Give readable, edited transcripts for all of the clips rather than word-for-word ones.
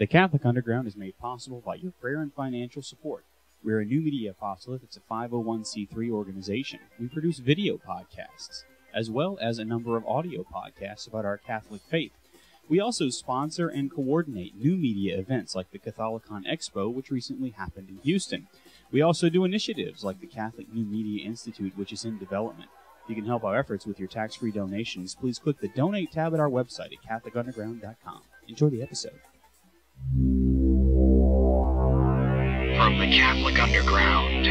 The Catholic Underground is made possible by your prayer and financial support. We're a new media apostolate that's a 501c3 organization. We produce video podcasts, as well as a number of audio podcasts about our Catholic faith. We also sponsor and coordinate new media events like the Catholicon Expo, which recently happened in Houston. We also do initiatives like the Catholic New Media Institute, which is in development. If you can help our efforts with your tax-free donations, please click the Donate tab at our website at CatholicUnderground.com. Enjoy the episode. From the Catholic Underground.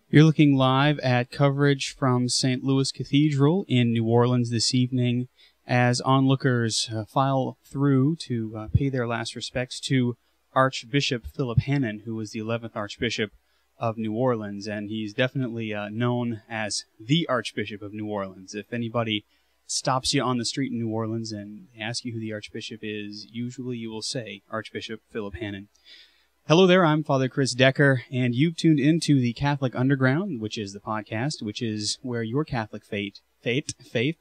You're looking live at coverage from St. Louis Cathedral in New Orleans this evening as onlookers file through to pay their last respects to Archbishop Philip Hannon, who was the 11th Archbishop of New Orleans, and he's definitely known as the Archbishop of New Orleans. If anybody stops you on the street in New Orleans and asks you who the Archbishop is, usually you will say Archbishop Philip Hannon. Hello there, I'm Father Chris Decker, and you've tuned into the Catholic Underground, which is the podcast, which is where your Catholic faith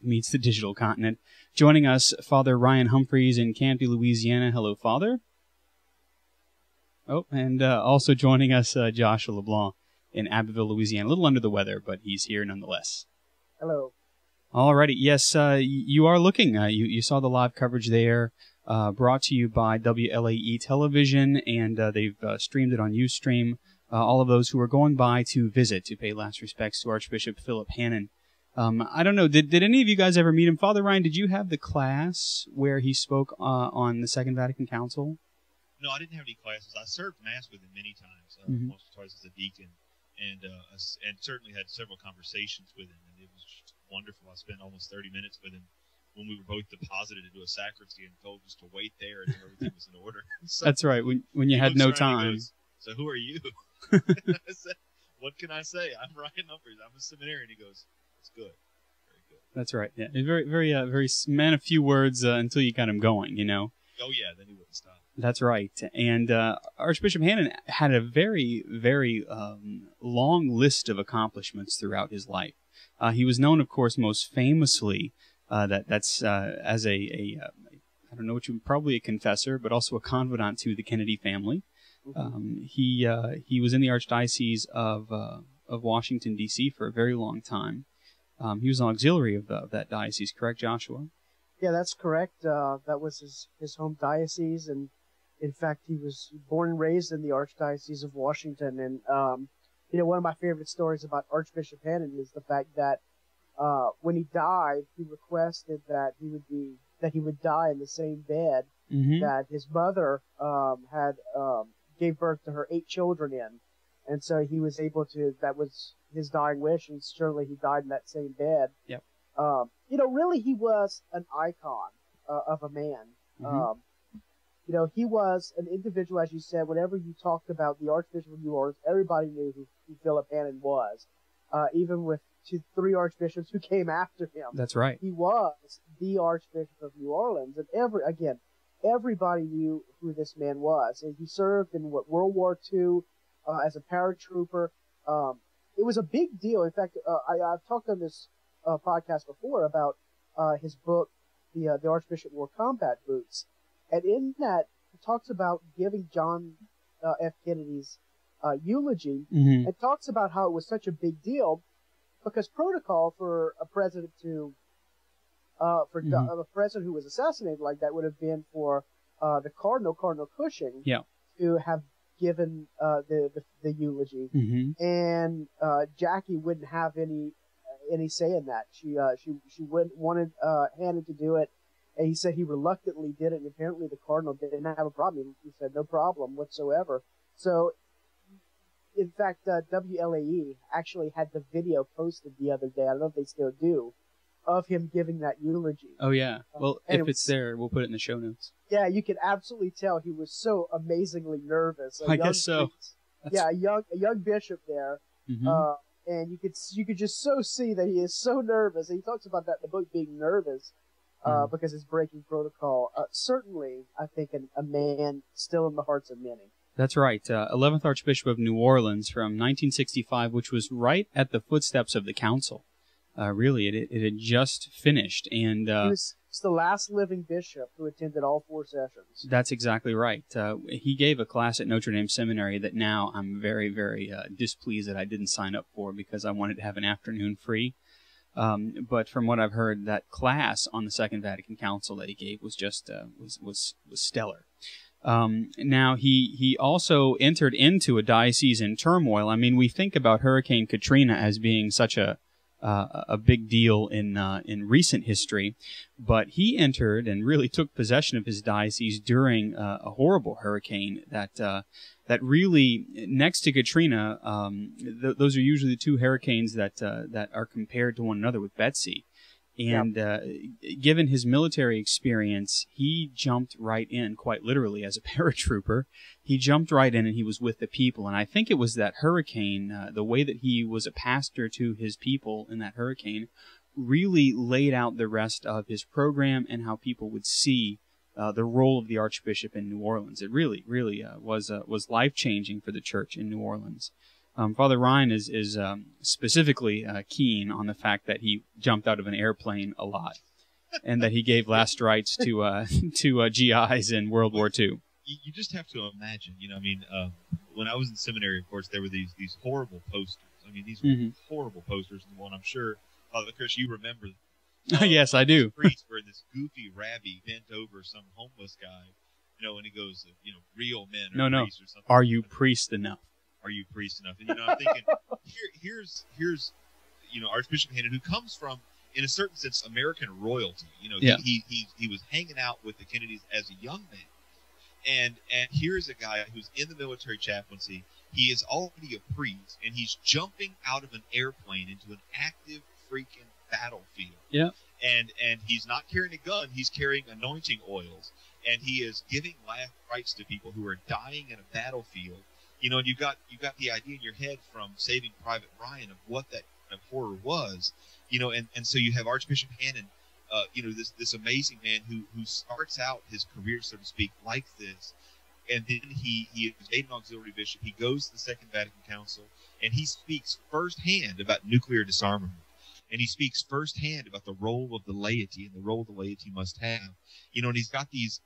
meets the digital continent. Joining us, Father Ryan Humphreys in Canby, Louisiana. Hello, Father. Oh, and also joining us, Joshua LeBlanc in Abbeville, Louisiana. A little under the weather, but he's here nonetheless. Hello. Alrighty, yes, you are looking. You saw the live coverage there. Brought to you by WLAE Television, and they've streamed it on Ustream. All of those who are going by to visit to pay last respects to Archbishop Philip Hannon. I don't know, did any of you guys ever meet him? Father Ryan, did you have the class where he spoke on the Second Vatican Council? No, I didn't have any classes. I served Mass with him many times, once or twice as a deacon, and certainly had several conversations with him, and it was just wonderful. I spent almost 30 minutes with him when we were both deposited into a sacristy and told just to wait there and everything was in order. So that's right, when you had no time. Goes, so who are you? I said, what can I say? I'm Ryan Humphreys. I'm a seminarian. He goes, it's good. Very good. That's right. Yeah, very man of few words until you got him going, you know. Oh, yeah, then he wouldn't stop. That's right. And Archbishop Hannon had a very, very long list of accomplishments throughout his life. He was known, of course, most famously that's as I don't know what you probably a confessor, but also a confidant to the Kennedy family. He was in the Archdiocese of Washington D.C. for a very long time. He was an auxiliary of that diocese, correct, Joshua? Yeah, that's correct. That was his home diocese, and in fact, he was born and raised in the Archdiocese of Washington. And one of my favorite stories about Archbishop Hannon is the fact that when he died, he requested that he would die in the same bed that his mother gave birth to her 8 children in, and so he was able to. That was his dying wish, and certainly he died in that same bed. Yep. Really, he was an icon of a man. He was an individual, as you said. Whenever you talked about the Archbishop of New Orleans, everybody knew who Philip Hannon was, even with 3 archbishops who came after him. That's right. He was the Archbishop of New Orleans, and everybody knew who this man was. And he served in World War II as a paratrooper. It was a big deal. In fact, I've talked on this podcast before about his book, The Archbishop Wore Combat Boots, and in that he talks about giving John F. Kennedy's eulogy, and talks about how it was such a big deal. Because protocol for a president a president who was assassinated like that would have been for the Cardinal Cushing, to have given the eulogy, and Jackie wouldn't have any say in that. She wanted Hannon to do it, and he said he reluctantly did it. And apparently the Cardinal didn't have a problem. He said no problem whatsoever. So. In fact, WLAE actually had the video posted the other day. I don't know if they still do, of him giving that eulogy. Oh, yeah. Well, And if it's there, we'll put it in the show notes. Yeah, you could absolutely tell he was so amazingly nervous. I guess so. Yeah, a young bishop there, Mhm. and you could just so see that he is so nervous. And he talks about that in the book, being nervous because it's breaking protocol. Certainly, I think a man still in the hearts of many. That's right. 11th Archbishop of New Orleans from 1965, which was right at the footsteps of the council. Really, it had just finished, and He was the last living bishop who attended all 4 sessions. that's exactly right. He gave a class at Notre Dame Seminary that now I'm very, very displeased that I didn't sign up for because I wanted to have an afternoon free. But from what I've heard, that class on the Second Vatican Council that he gave was just was stellar. Now he also entered into a diocese in turmoil. I mean, we think about Hurricane Katrina as being such a big deal in recent history, but he entered and really took possession of his diocese during a horrible hurricane that really, next to Katrina, those are usually the 2 hurricanes that are compared to one another with Betsy. And given his military experience, he jumped right in, quite literally, as a paratrooper. He jumped right in and he was with the people. And I think it was that hurricane, the way that he was a pastor to his people in that hurricane, really laid out the rest of his program and how people would see the role of the Archbishop in New Orleans. It really, really was life-changing for the church in New Orleans. Father Ryan is specifically keen on the fact that he jumped out of an airplane a lot, and that he gave last rites to GIs in World War II. You just have to imagine, I mean, when I was in seminary, of course, there were these horrible posters. I mean, these were horrible posters, and I'm sure, Father Chris, you remember. Yes, I do. Priest where this goofy rabbi bent over some homeless guy, and he goes, real men are priests or something. Are you priest enough? Are you priest enough? And I'm thinking, here's Archbishop Hannon, who comes from, in a certain sense, American royalty. He was hanging out with the Kennedys as a young man, and here's a guy who's in the military chaplaincy. He is already a priest, and he's jumping out of an airplane into an active freaking battlefield. Yeah. And he's not carrying a gun; he's carrying anointing oils, and he is giving last rites to people who are dying in a battlefield. And you've got the idea in your head from Saving Private Ryan of what that kind of horror was, and so you have Archbishop Hannon, this amazing man who starts out his career, so to speak, like this, and then he is made an auxiliary bishop. He goes to the Second Vatican Council, and he speaks firsthand about nuclear disarmament, and he speaks firsthand about the role of the laity and the role the laity must have, and he's got he's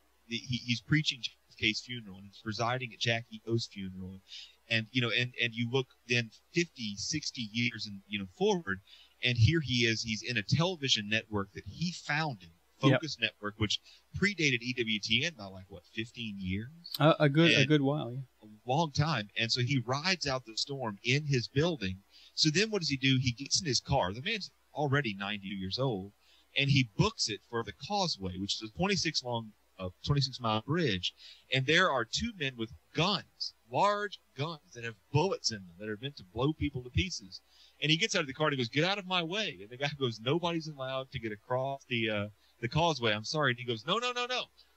preaching Kay's funeral, and he's presiding at Jackie O's funeral, and you look then 50, 60 years and forward, and here he is. He's in a television network that he founded, Focus Network, which predated EWTN by 15 years. A good while, yeah. A long time, and so he rides out the storm in his building. So then, what does he do? He gets in his car. The man's already 90 years old, and he books it for the Causeway, which is a 26-mile bridge, and there are 2 men with guns, large guns that have bullets in them that are meant to blow people to pieces. And he gets out of the car and he goes, "Get out of my way." And the guy goes, "Nobody's allowed to get across the causeway. I'm sorry." And he goes, No.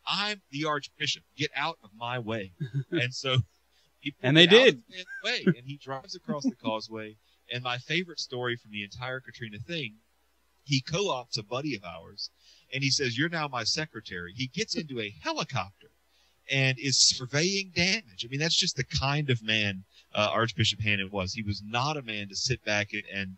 I'm the Archbishop. Get out of my way." And so they did. And he drives across the causeway. And my favorite story from the entire Katrina thing, he co-opts a buddy of ours, and he says, "You're now my secretary." He gets into a helicopter and is surveying damage. I mean, that's just the kind of man Archbishop Hannon was. He was not a man to sit back and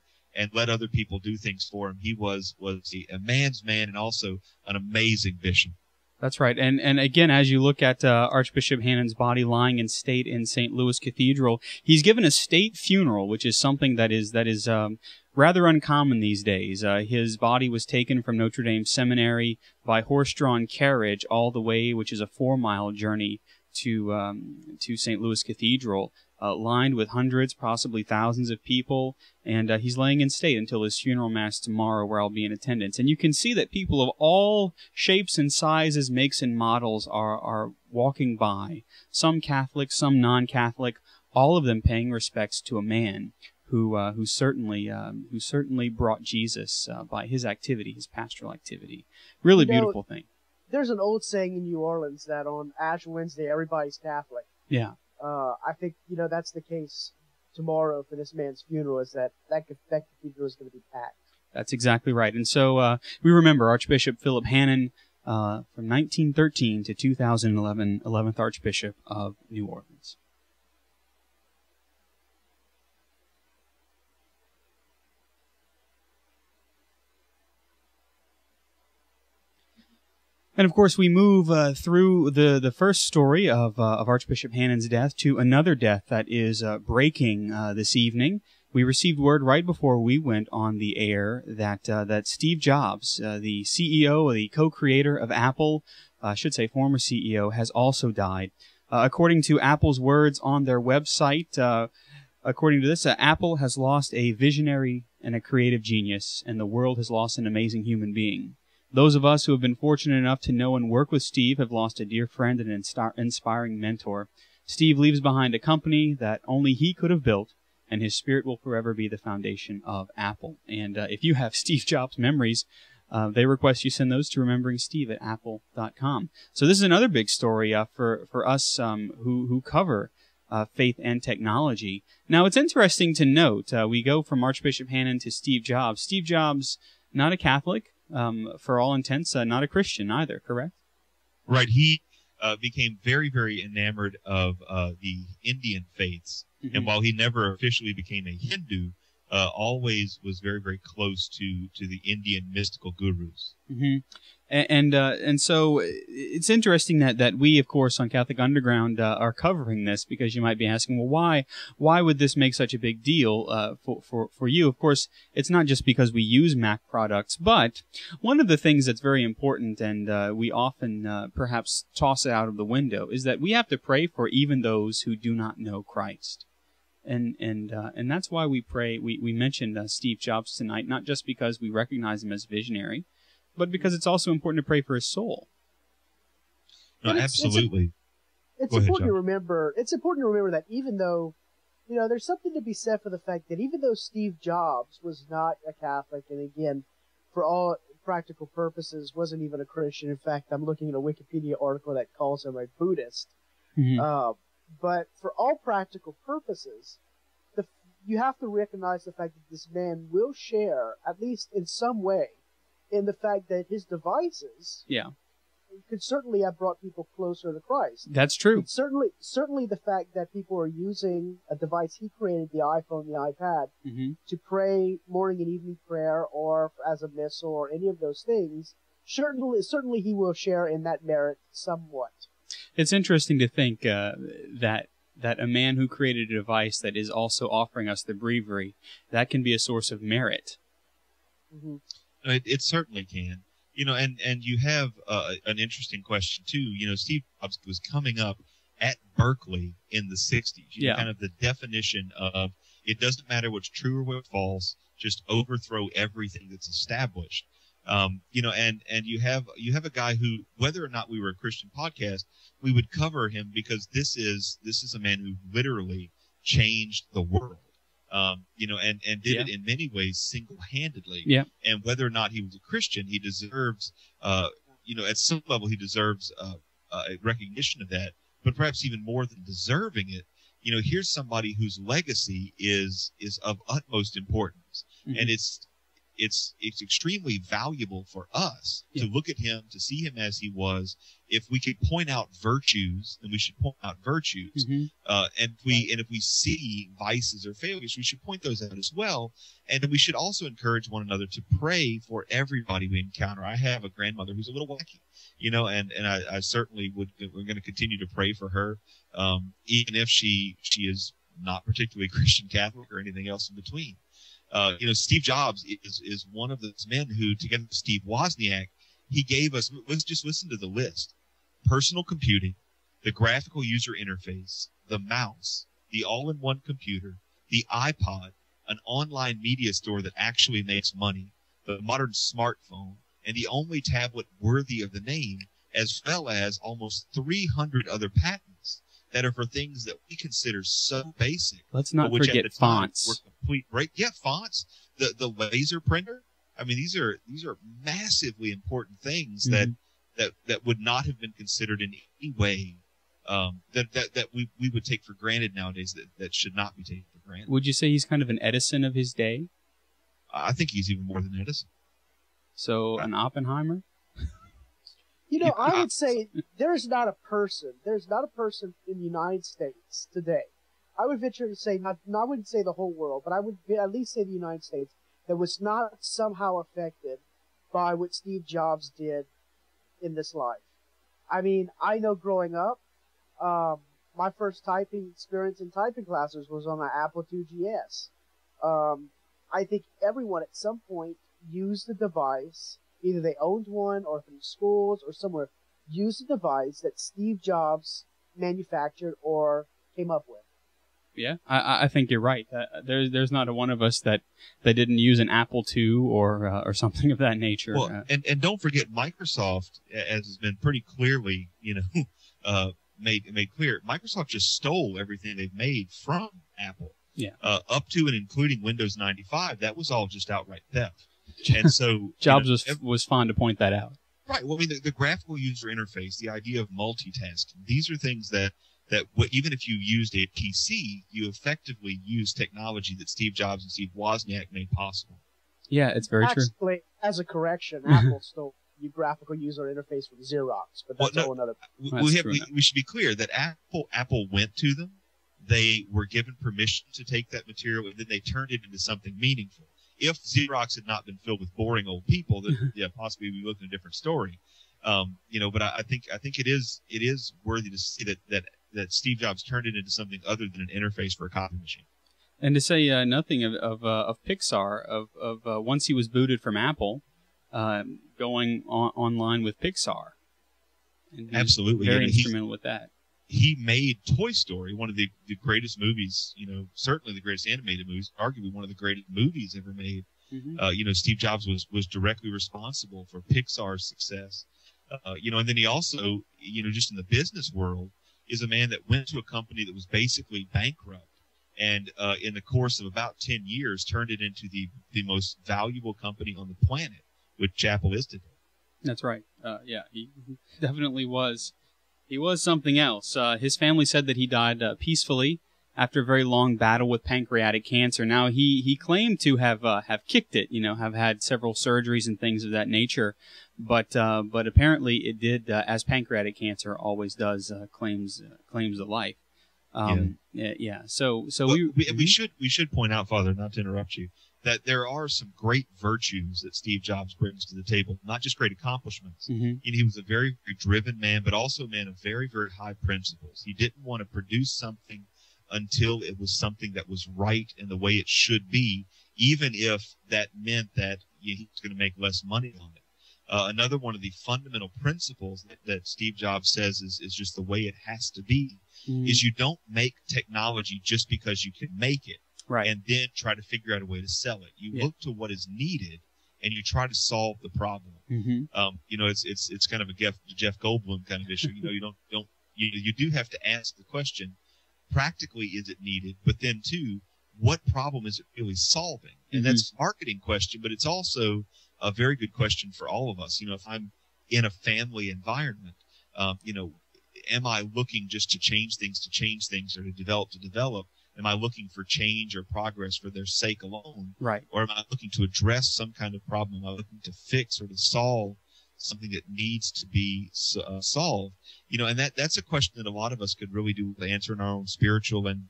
let other people do things for him. He was a man's man and also an amazing bishop. That's right. And again, as you look at Archbishop Hannon's body lying in state in St. Louis Cathedral, he's given a state funeral, which is something that is rather uncommon these days. His body was taken from Notre Dame Seminary by horse-drawn carriage all the way, which is a 4-mile journey, to St. Louis Cathedral, lined with hundreds, possibly thousands of people, and he's laying in state until his funeral mass tomorrow, where I'll be in attendance. And you can see that people of all shapes and sizes, makes and models are walking by, some Catholic, some non-Catholic, all of them paying respects to a man who certainly brought Jesus by his activity, his pastoral activity. Really beautiful thing. There's an old saying in New Orleans that on Ash Wednesday everybody's Catholic. Yeah. I think that's the case tomorrow for this man's funeral. Is that cathedral is going to be packed. That's exactly right. And so we remember Archbishop Philip Hannon from 1913 to 2011, 11th Archbishop of New Orleans. And of course, we move through the first story of Archbishop Hannon's death to another death that is breaking this evening. We received word right before we went on the air that Steve Jobs, the CEO, the co-creator of Apple, I should say former CEO, has also died. According to Apple's words on their website, according to this, Apple has lost a visionary and a creative genius, and the world has lost an amazing human being. Those of us who have been fortunate enough to know and work with Steve have lost a dear friend and an inspiring mentor. Steve leaves behind a company that only he could have built, and his spirit will forever be the foundation of Apple. And if you have Steve Jobs memories, they request you send those to rememberingsteve@apple.com. So this is another big story for us who cover faith and technology. Now, it's interesting to note, we go from Archbishop Hannon to Steve Jobs. Steve Jobs, not a Catholic, for all intents, not a Christian either, correct? Right. He became very, very enamored of the Indian faiths. Mm-hmm. And while he never officially became a Hindu, always was very, very close to the Indian mystical gurus. Mm-hmm. And so it's interesting that we, of course, on Catholic Underground are covering this, because you might be asking, well, why would this make such a big deal for you? Of course, it's not just because we use Mac products, but one of the things that's very important, and we often perhaps toss it out of the window, is that we have to pray for even those who do not know Christ. And that's why we pray. We mentioned Steve Jobs tonight, not just because we recognize him as visionary, but because it's also important to pray for his soul. No, absolutely. It's important to remember. It's important to remember that even though, there's something to be said for the fact that even though Steve Jobs was not a Catholic, and again, for all practical purposes, wasn't even a Christian. In fact, I'm looking at a Wikipedia article that calls him a Buddhist. Mm-hmm. But for all practical purposes, you have to recognize the fact that this man will share, at least in some way, in the fact that his devices could certainly have brought people closer to Christ. That's true. It's certainly the fact that people are using a device he created, the iPhone, the iPad, mm-hmm. to pray morning and evening prayer or as a missal or any of those things, certainly he will share in that merit somewhat. It's interesting to think that a man who created a device that is also offering us the breviary, that can be a source of merit. Mm-hmm. It certainly can. And you have an interesting question, too. Steve Jobs was coming up at Berkeley in the 60s. Kind of the definition of it doesn't matter what's true or what's false, just overthrow everything that's established. And you have a guy who, whether or not we were a Christian podcast, we would cover him because this is a man who literally changed the world. And did it in many ways single-handedly. Yeah. And whether or not he was a Christian, he deserves, at some level he deserves a recognition of that. But perhaps even more than deserving it, here's somebody whose legacy is of utmost importance, mm-hmm. and it's extremely valuable for us to look at him, to see him as he was. If we could point out virtues, then we should point out virtues. Mm-hmm. And if we see vices or failures, we should point those out as well. And we should also encourage one another to pray for everybody we encounter. I have a grandmother who's a little wacky, and I certainly we're going to continue to pray for her, even if she is not particularly Christian Catholic or anything else in between. Steve Jobs is one of those men who, together with Steve Wozniak, he gave us, let's just listen to the list: personal computing, the graphical user interface, the mouse, the all-in-one computer, the iPod, an online media store that actually makes money, the modern smartphone, and the only tablet worthy of the name, as well as almost 300 other patents that are for things that we consider so basic. Let's not forget fonts. Were complete break. Yeah, fonts, the laser printer. I mean, these are massively important things that would not have been considered in any way that we would take for granted nowadays. That should not be taken for granted. Would you say he's kind of an Edison of his day? I think he's even more than Edison. So an Oppenheimer? You know, I would say there's not a person in the United States today. I would venture to say, I wouldn't say the whole world, but I would at least say the United States, that was not somehow affected by what Steve Jobs did in this life. I mean, I know growing up, my first typing experience in typing classes was on an Apple IIgs. I think everyone at some point used the device. Either they owned one or through schools or somewhere, used a device that Steve Jobs manufactured or came up with. Yeah, I think you're right. There's not a one of us that didn't use an Apple II or something of that nature. Well, and don't forget Microsoft, as has been pretty clearly, made clear. Microsoft just stole everything they've made from Apple. Yeah. Up to and including Windows 95, that was all just outright theft. And so Jobs was fond to point that out. Right. Well, I mean, the graphical user interface, the idea of multitasking, these are things that even if you used a PC, you effectively use technology that Steve Jobs and Steve Wozniak made possible. Yeah, it's very true. As a correction, Apple stole the graphical user interface from Xerox, but that's all another. We should be clear that Apple went to them. They were given permission to take that material, and then they turned it into something meaningful. If Xerox had not been filled with boring old people, then possibly we'd be looking at a different story. But I think it is worthy to see that Steve Jobs turned it into something other than an interface for a copy machine. And to say nothing of Pixar, of once he was booted from Apple, going online with Pixar. And absolutely, very instrumental with that. He made Toy Story, one of the greatest movies, certainly the greatest animated movies, arguably one of the greatest movies ever made. Mm-hmm. Steve Jobs was directly responsible for Pixar's success. And then he also, just in the business world, is a man that went to a company that was basically bankrupt, and in the course of about 10 years turned it into the most valuable company on the planet, which Apple is today. That's right. He definitely was. He was something else. His family said that he died peacefully after a very long battle with pancreatic cancer. Now, he claimed to have kicked it, have had several surgeries and things of that nature, but apparently it did, as pancreatic cancer always does, claims the life. So we should point out, Father, not to interrupt you, that there are some great virtues that Steve Jobs brings to the table, not just great accomplishments. Mm-hmm. He was a very, very driven man, but also a man of very, very high principles. He didn't want to produce something until it was something that was right in the way it should be, even if that meant that he was going to make less money on it. Another one of the fundamental principles that Steve Jobs says is just the way it has to be, is you don't make technology just because you can make it. Right. And then try to figure out a way to sell it. You look to what is needed, and you try to solve the problem. Mm-hmm. It's kind of a Jeff Goldblum kind of issue. You do have to ask the question: practically, is it needed? But then, too, what problem is it really solving? And that's a marketing question, but it's also a very good question for all of us. If I'm in a family environment, am I looking just to change things, or to develop? Am I looking for change or progress for their sake alone? Right. Or am I looking to address some kind of problem? Am I looking to fix or to solve something that needs to be solved? And that's a question that a lot of us could really do to answer in our own spiritual and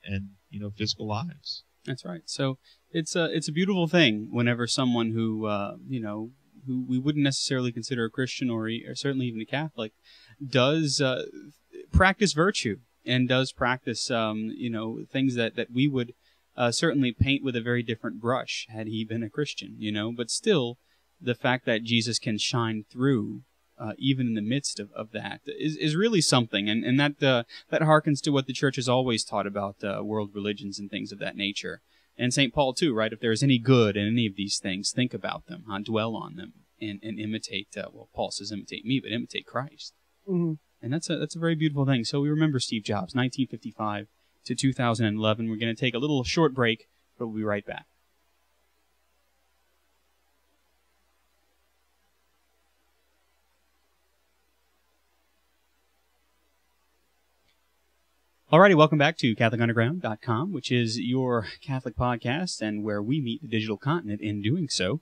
physical lives. That's right. So it's a beautiful thing whenever someone who we wouldn't necessarily consider a Christian or certainly even a Catholic does practice virtue. And does practice, things that we would certainly paint with a very different brush had he been a Christian, But still, the fact that Jesus can shine through, even in the midst of that, is really something. And that harkens to what the church has always taught about world religions and things of that nature. And St. Paul, too, right? If there is any good in any of these things, think about them, dwell on them, and imitate, Paul says imitate me, but imitate Christ. Mm-hmm. And that's a very beautiful thing. So we remember Steve Jobs, 1955 to 2011. We're going to take a little short break. but we'll be right back. Alrighty, welcome back to CatholicUnderground.com, which is your Catholic podcast and where we meet the digital continent in doing so.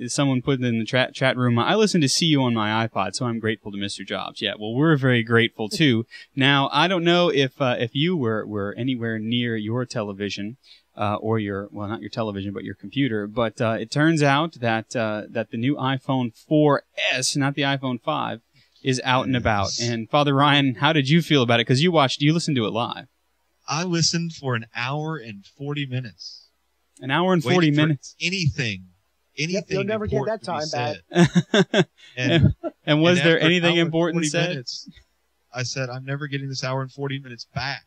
Someone put in the chat room, I listen to CU on my iPod, so I'm grateful to Mr. Jobs. Yeah, well, we're very grateful, too. Now, I don't know if you were anywhere near your television, or not your television, but your computer, but it turns out that the new iPhone 4S, not the iPhone 5, is out and about. And Father Ryan, how did you feel about it? Because you listened to it live. I listened for an hour and 40 minutes. An hour and 40 minutes? Anything. Yep, you'll never get that time back. and was there anything important said? Minutes, I said, I'm never getting this hour and 40 minutes back.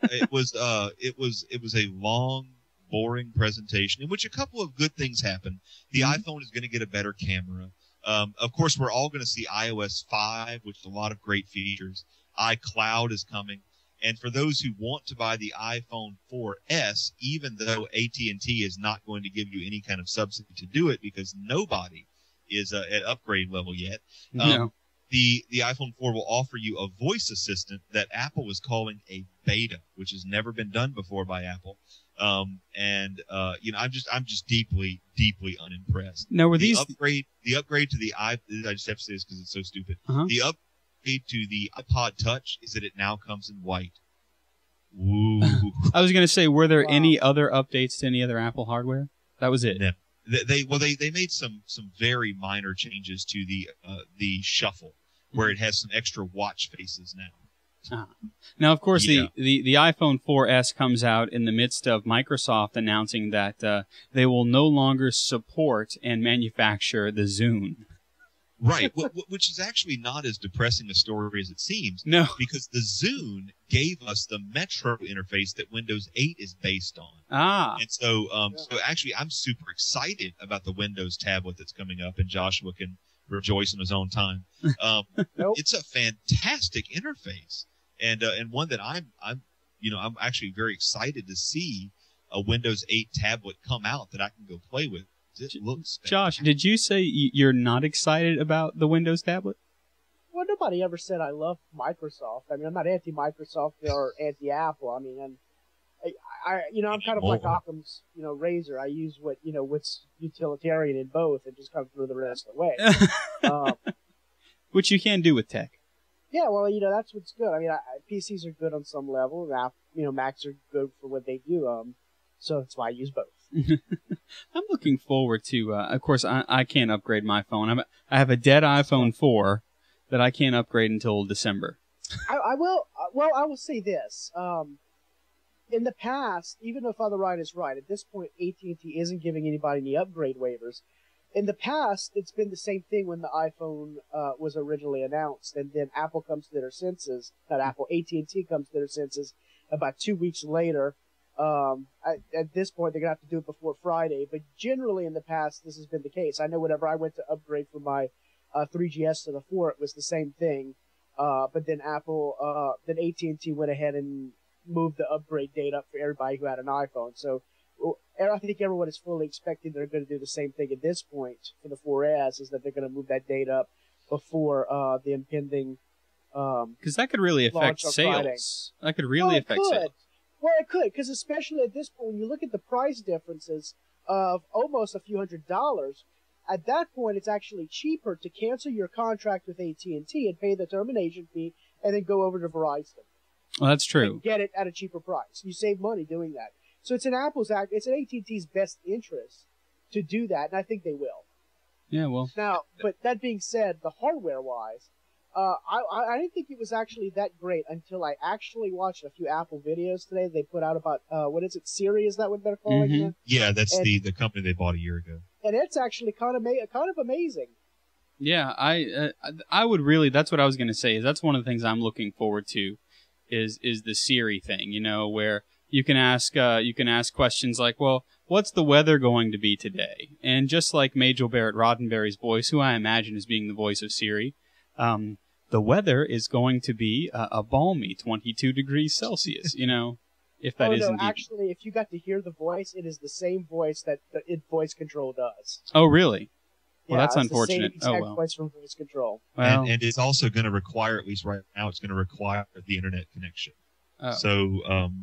It was a long, boring presentation in which a couple of good things happened. The iPhone is going to get a better camera. Of course, we're all going to see iOS 5, which has a lot of great features. iCloud is coming. And for those who want to buy the iPhone 4S, even though AT&T is not going to give you any kind of subsidy to do it because nobody is at upgrade level yet, no. The iPhone 4 will offer you a voice assistant that Apple is calling a beta, which has never been done before by Apple. I'm just deeply, deeply unimpressed. Now, were the these upgrade to the I just have to say this because it's so stupid. Uh-huh. The upgrade to the iPod Touch is that it now comes in white. Ooh. I was going to say, were there any other updates to any other Apple hardware? That was it. No. They made some very minor changes to the shuffle, where it has some extra watch faces now. Now, of course, the iPhone 4S comes out in the midst of Microsoft announcing that they will no longer support and manufacture the Zune. Right, which is actually not as depressing a story as it seems. No. Because the Zune gave us the Metro interface that Windows 8 is based on. And so actually, I'm super excited about the Windows tablet that's coming up, and Joshua can rejoice in his own time. Nope. It's a fantastic interface, and one that I'm actually very excited to see a Windows 8 tablet come out that I can go play with. It looks fantastic. Josh, did you say you're not excited about the Windows tablet? Well, nobody ever said I love Microsoft. I mean, I'm not anti-Microsoft or anti-Apple. I mean, I'm kind of like Occam's, razor. I use what's utilitarian in both, and just kind of throw the rest away. Which you can do with tech. Yeah, well, that's what's good. I mean, PCs are good on some level. Macs are good for what they do. So that's why I use both. I'm looking forward to, of course, I can't upgrade my phone. I have a dead iPhone 4 that I can't upgrade until December. I will say this. In the past, even though Father Ryan is right, at this point, AT&T isn't giving anybody any upgrade waivers. In the past, it's been the same thing when the iPhone was originally announced, and then Apple comes to their senses. Not Apple, AT&T comes to their senses about 2 weeks later. At this point, they're going to have to do it before Friday, but generally in the past, this has been the case. I know whenever I went to upgrade from my 3GS to the 4, it was the same thing, but then then AT&T went ahead and moved the upgrade date up for everybody who had an iPhone. So I think everyone is fully expecting they're going to do the same thing at this point for the 4S, is that they're going to move that date up before the impending because that could really affect sales. Friday. That could really affect sales. Well, it could, because especially at this point, when you look at the price differences of almost a few $100s, at that point, it's actually cheaper to cancel your contract with AT&T and pay the termination fee, and then go over to Verizon. Well, that's true. And get it at a cheaper price. You save money doing that. So it's in AT&T's best interest to do that, and I think they will. Yeah, well. Now, but that being said, the hardware-wise, I didn't think it was actually that great until I actually watched a few Apple videos today. They put out about, what is it, Siri? Is that what they're calling it? Yeah, that's the company they bought a year ago. And it's actually kind of amazing. Yeah, I would really, that's what I was going to say, is that's one of the things I'm looking forward to, is the Siri thing, where you can ask questions like, well, what's the weather going to be today? And just like Majel Barrett Roddenberry's voice, who I imagine is being the voice of Siri, the weather is going to be a balmy 22 degrees Celsius, if that is indeed. Actually, if you got to hear the voice, it is the same voice that voice control does. Oh, really? Well, Yeah, that's it's unfortunate. The same exact well. voice from voice control. Well, and it's also going to require, at least right now, it's going to require the internet connection. oh.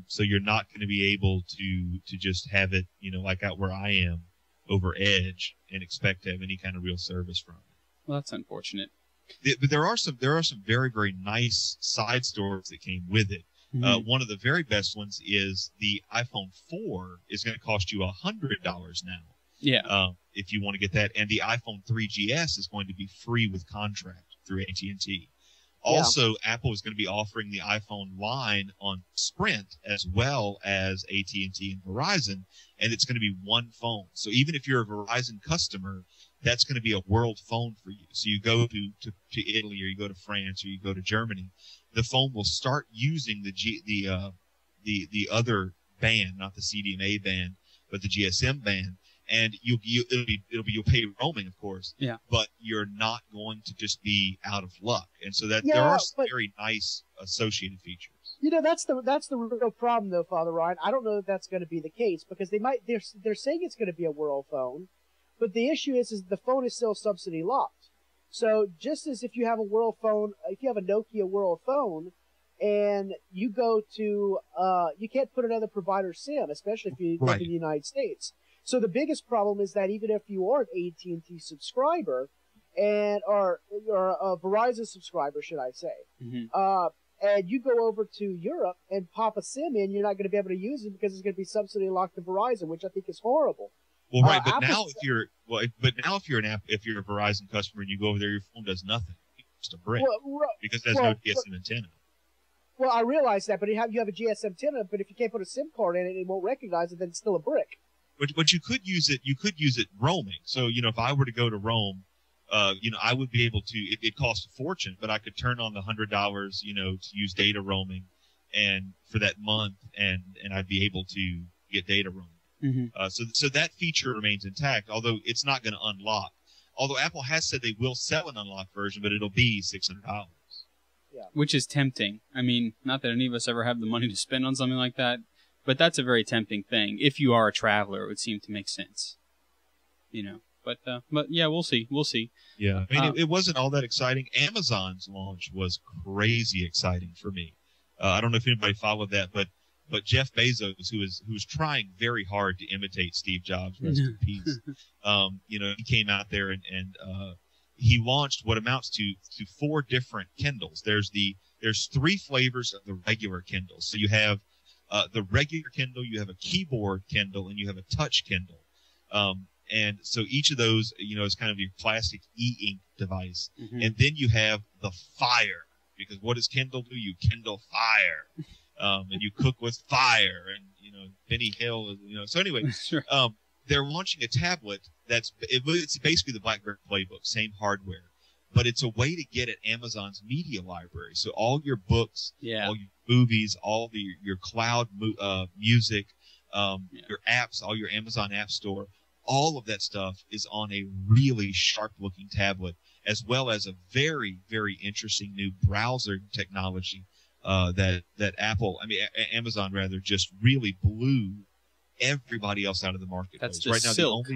So you're not going to be able to just have it, like out where I am, over Edge, and expect to have any kind of real service from it. Well, that's unfortunate. But there are some very, very nice side stories that came with it. Mhm. One of the very best ones is the iPhone 4 is going to cost you $100 now. Yeah. If you want to get that, and the iPhone 3GS is going to be free with contract through AT&T. Also, Apple is going to be offering the iPhone line on Sprint as well as AT&T and Verizon, and it's going to be one phone. So even if you're a Verizon customer, that's going to be a world phone for you. So you go to Italy, or you go to France, or you go to Germany, the phone will start using the other band, not the CDMA band, but the GSM band. And you'll pay roaming, of course. Yeah. But you're not going to just be out of luck. And so there are some very nice associated features. That's the real problem, though, Father Ryan. I don't know that that's going to be the case, because they're saying it's going to be a world phone, but the issue is the phone is still subsidy locked. So just as if you have a world phone, if you have a Nokia world phone, and you go to you can't put another provider's SIM, especially if you live in the United States. So the biggest problem is that even if you are an AT&T subscriber or a Verizon subscriber, should I say, and you go over to Europe and pop a SIM in, you're not going to be able to use it because it's going to be subsidy locked to Verizon, which I think is horrible. Well, right, but now if you're a Verizon customer and you go over there, your phone does nothing. It's just a brick because there's no GSM antenna. Well, I realize that, but you have a GSM antenna, but if you can't put a SIM card in it, it won't recognize it, then it's still a brick. But you could use it. You could use it roaming. So if I were to go to Rome, I would be able to. It costs a fortune, but I could turn on the $100, to use data roaming, and for that month, and I'd be able to get data roaming. So that feature remains intact, although it's not going to unlock. Although Apple has said they will sell an unlocked version, but it'll be $600. Yeah. Which is tempting. I mean, not that any of us ever have the money to spend on something like that. But that's a very tempting thing. If you are a traveler, it would seem to make sense. But yeah, we'll see. We'll see. Yeah, I mean, it wasn't all that exciting. Amazon's launch was crazy exciting for me. I don't know if anybody followed that, but Jeff Bezos, who was trying very hard to imitate Steve Jobs, rest in peace. He came out there and he launched what amounts to 4 different Kindles. There's 3 flavors of the regular Kindle. So you have the regular Kindle, you have a keyboard Kindle, and you have a touch Kindle. And so each of those, is kind of your classic e-ink device. And then you have the Fire, because what does Kindle do? You Kindle Fire. And you cook with fire, and, Benny Hill, So anyway, Sure. They're launching a tablet it's basically the BlackBerry Playbook, same hardware. But it's a way to get at Amazon's media library. So all your books, all your movies, all your cloud music, your apps, all your Amazon App Store, all of that stuff is on a really sharp-looking tablet, as well as a very, very interesting new browser technology that Amazon rather just really blew everybody else out of the market. That's the right now, Silk,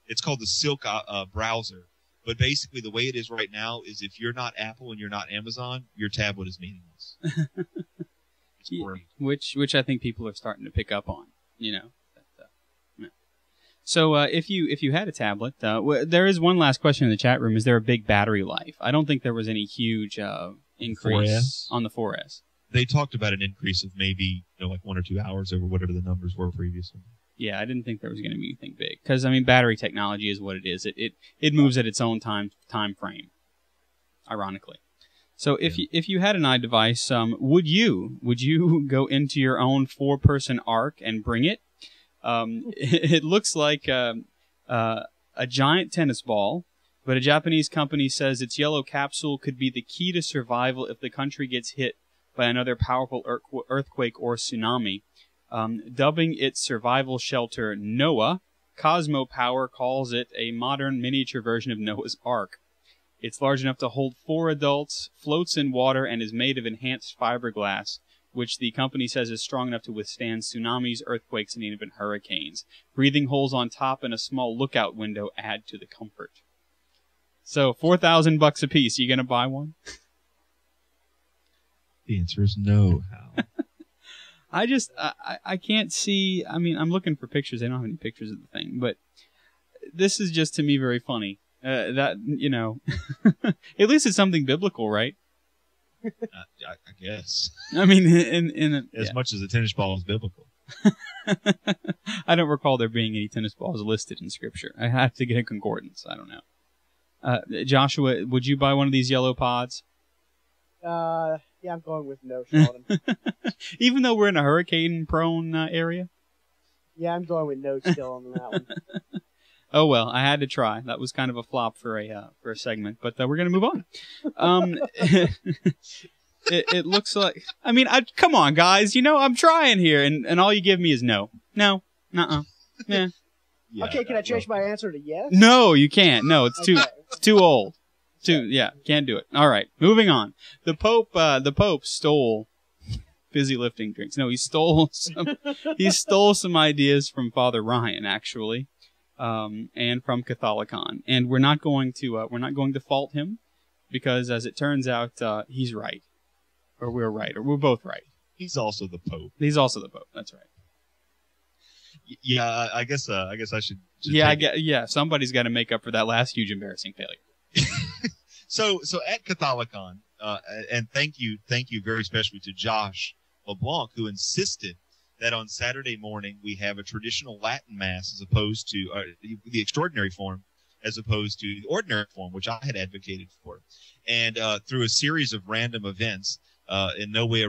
it's called the Silk browser. But basically, the way it is right now is if you're not Apple and you're not Amazon, your tablet is meaningless. It's great. Which I think people are starting to pick up on. So if you had a tablet, there is one last question in the chat room. Is there a big battery life? I don't think there was any huge increase 4S? On the 4S. They talked about an increase of maybe 1 or 2 hours over whatever the numbers were previously. Yeah, I didn't think there was going to be anything big because battery technology is what it is. It moves at its own time frame. Ironically, so if you had an iDevice, would you go into your own 4-person Ark and bring it? It looks like a giant tennis ball, but a Japanese company says its yellow capsule could be the key to survival if the country gets hit by another powerful earthquake or tsunami. Dubbing its survival shelter Noah, Cosmo Power calls it a modern miniature version of Noah's Ark. It's large enough to hold 4 adults, floats in water, and is made of enhanced fiberglass, which the company says is strong enough to withstand tsunamis, earthquakes, and even hurricanes. Breathing holes on top and a small lookout window add to the comfort. So, $4,000 a piece. You gonna buy one? The answer is no, Hal. I can't see. I mean, I'm looking for pictures. They don't have any pictures of the thing, but this is just to me very funny. That, you know, at least it's something biblical, right? I guess. I mean, as much as a tennis ball is biblical. I don't recall there being any tennis balls listed in Scripture. I have to get a concordance. I don't know. Joshua, would you buy one of these yellow pods? Yeah, I'm going with no, Sheldon. Even though we're in a hurricane-prone area? Yeah, I'm going with no still on that one. Oh well, I had to try. That was kind of a flop for a segment, but we're gonna move on. It looks like. I mean, come on, guys. You know I'm trying here, and all you give me is no, yeah. Yeah, okay, can I change my answer to yes? No, you can't. No, it's okay. too old. Can't do it. All right, moving on. The Pope stole fizzy lifting drinks. No, he stole some ideas from Father Ryan, actually. And from Catholicon, and we're not going to fault him, because as it turns out, he's right, or we're right, or we're both right. He's also the Pope. He's also the Pope. That's right. Yeah, I guess I should yeah, somebody's got to make up for that last huge embarrassing failure. So at Catholicon, and thank you very especially to Josh LeBlanc, who insisted that on Saturday morning we have a traditional Latin Mass as opposed to the extraordinary form, as opposed to the ordinary form, which I had advocated for. And through a series of random events, in no way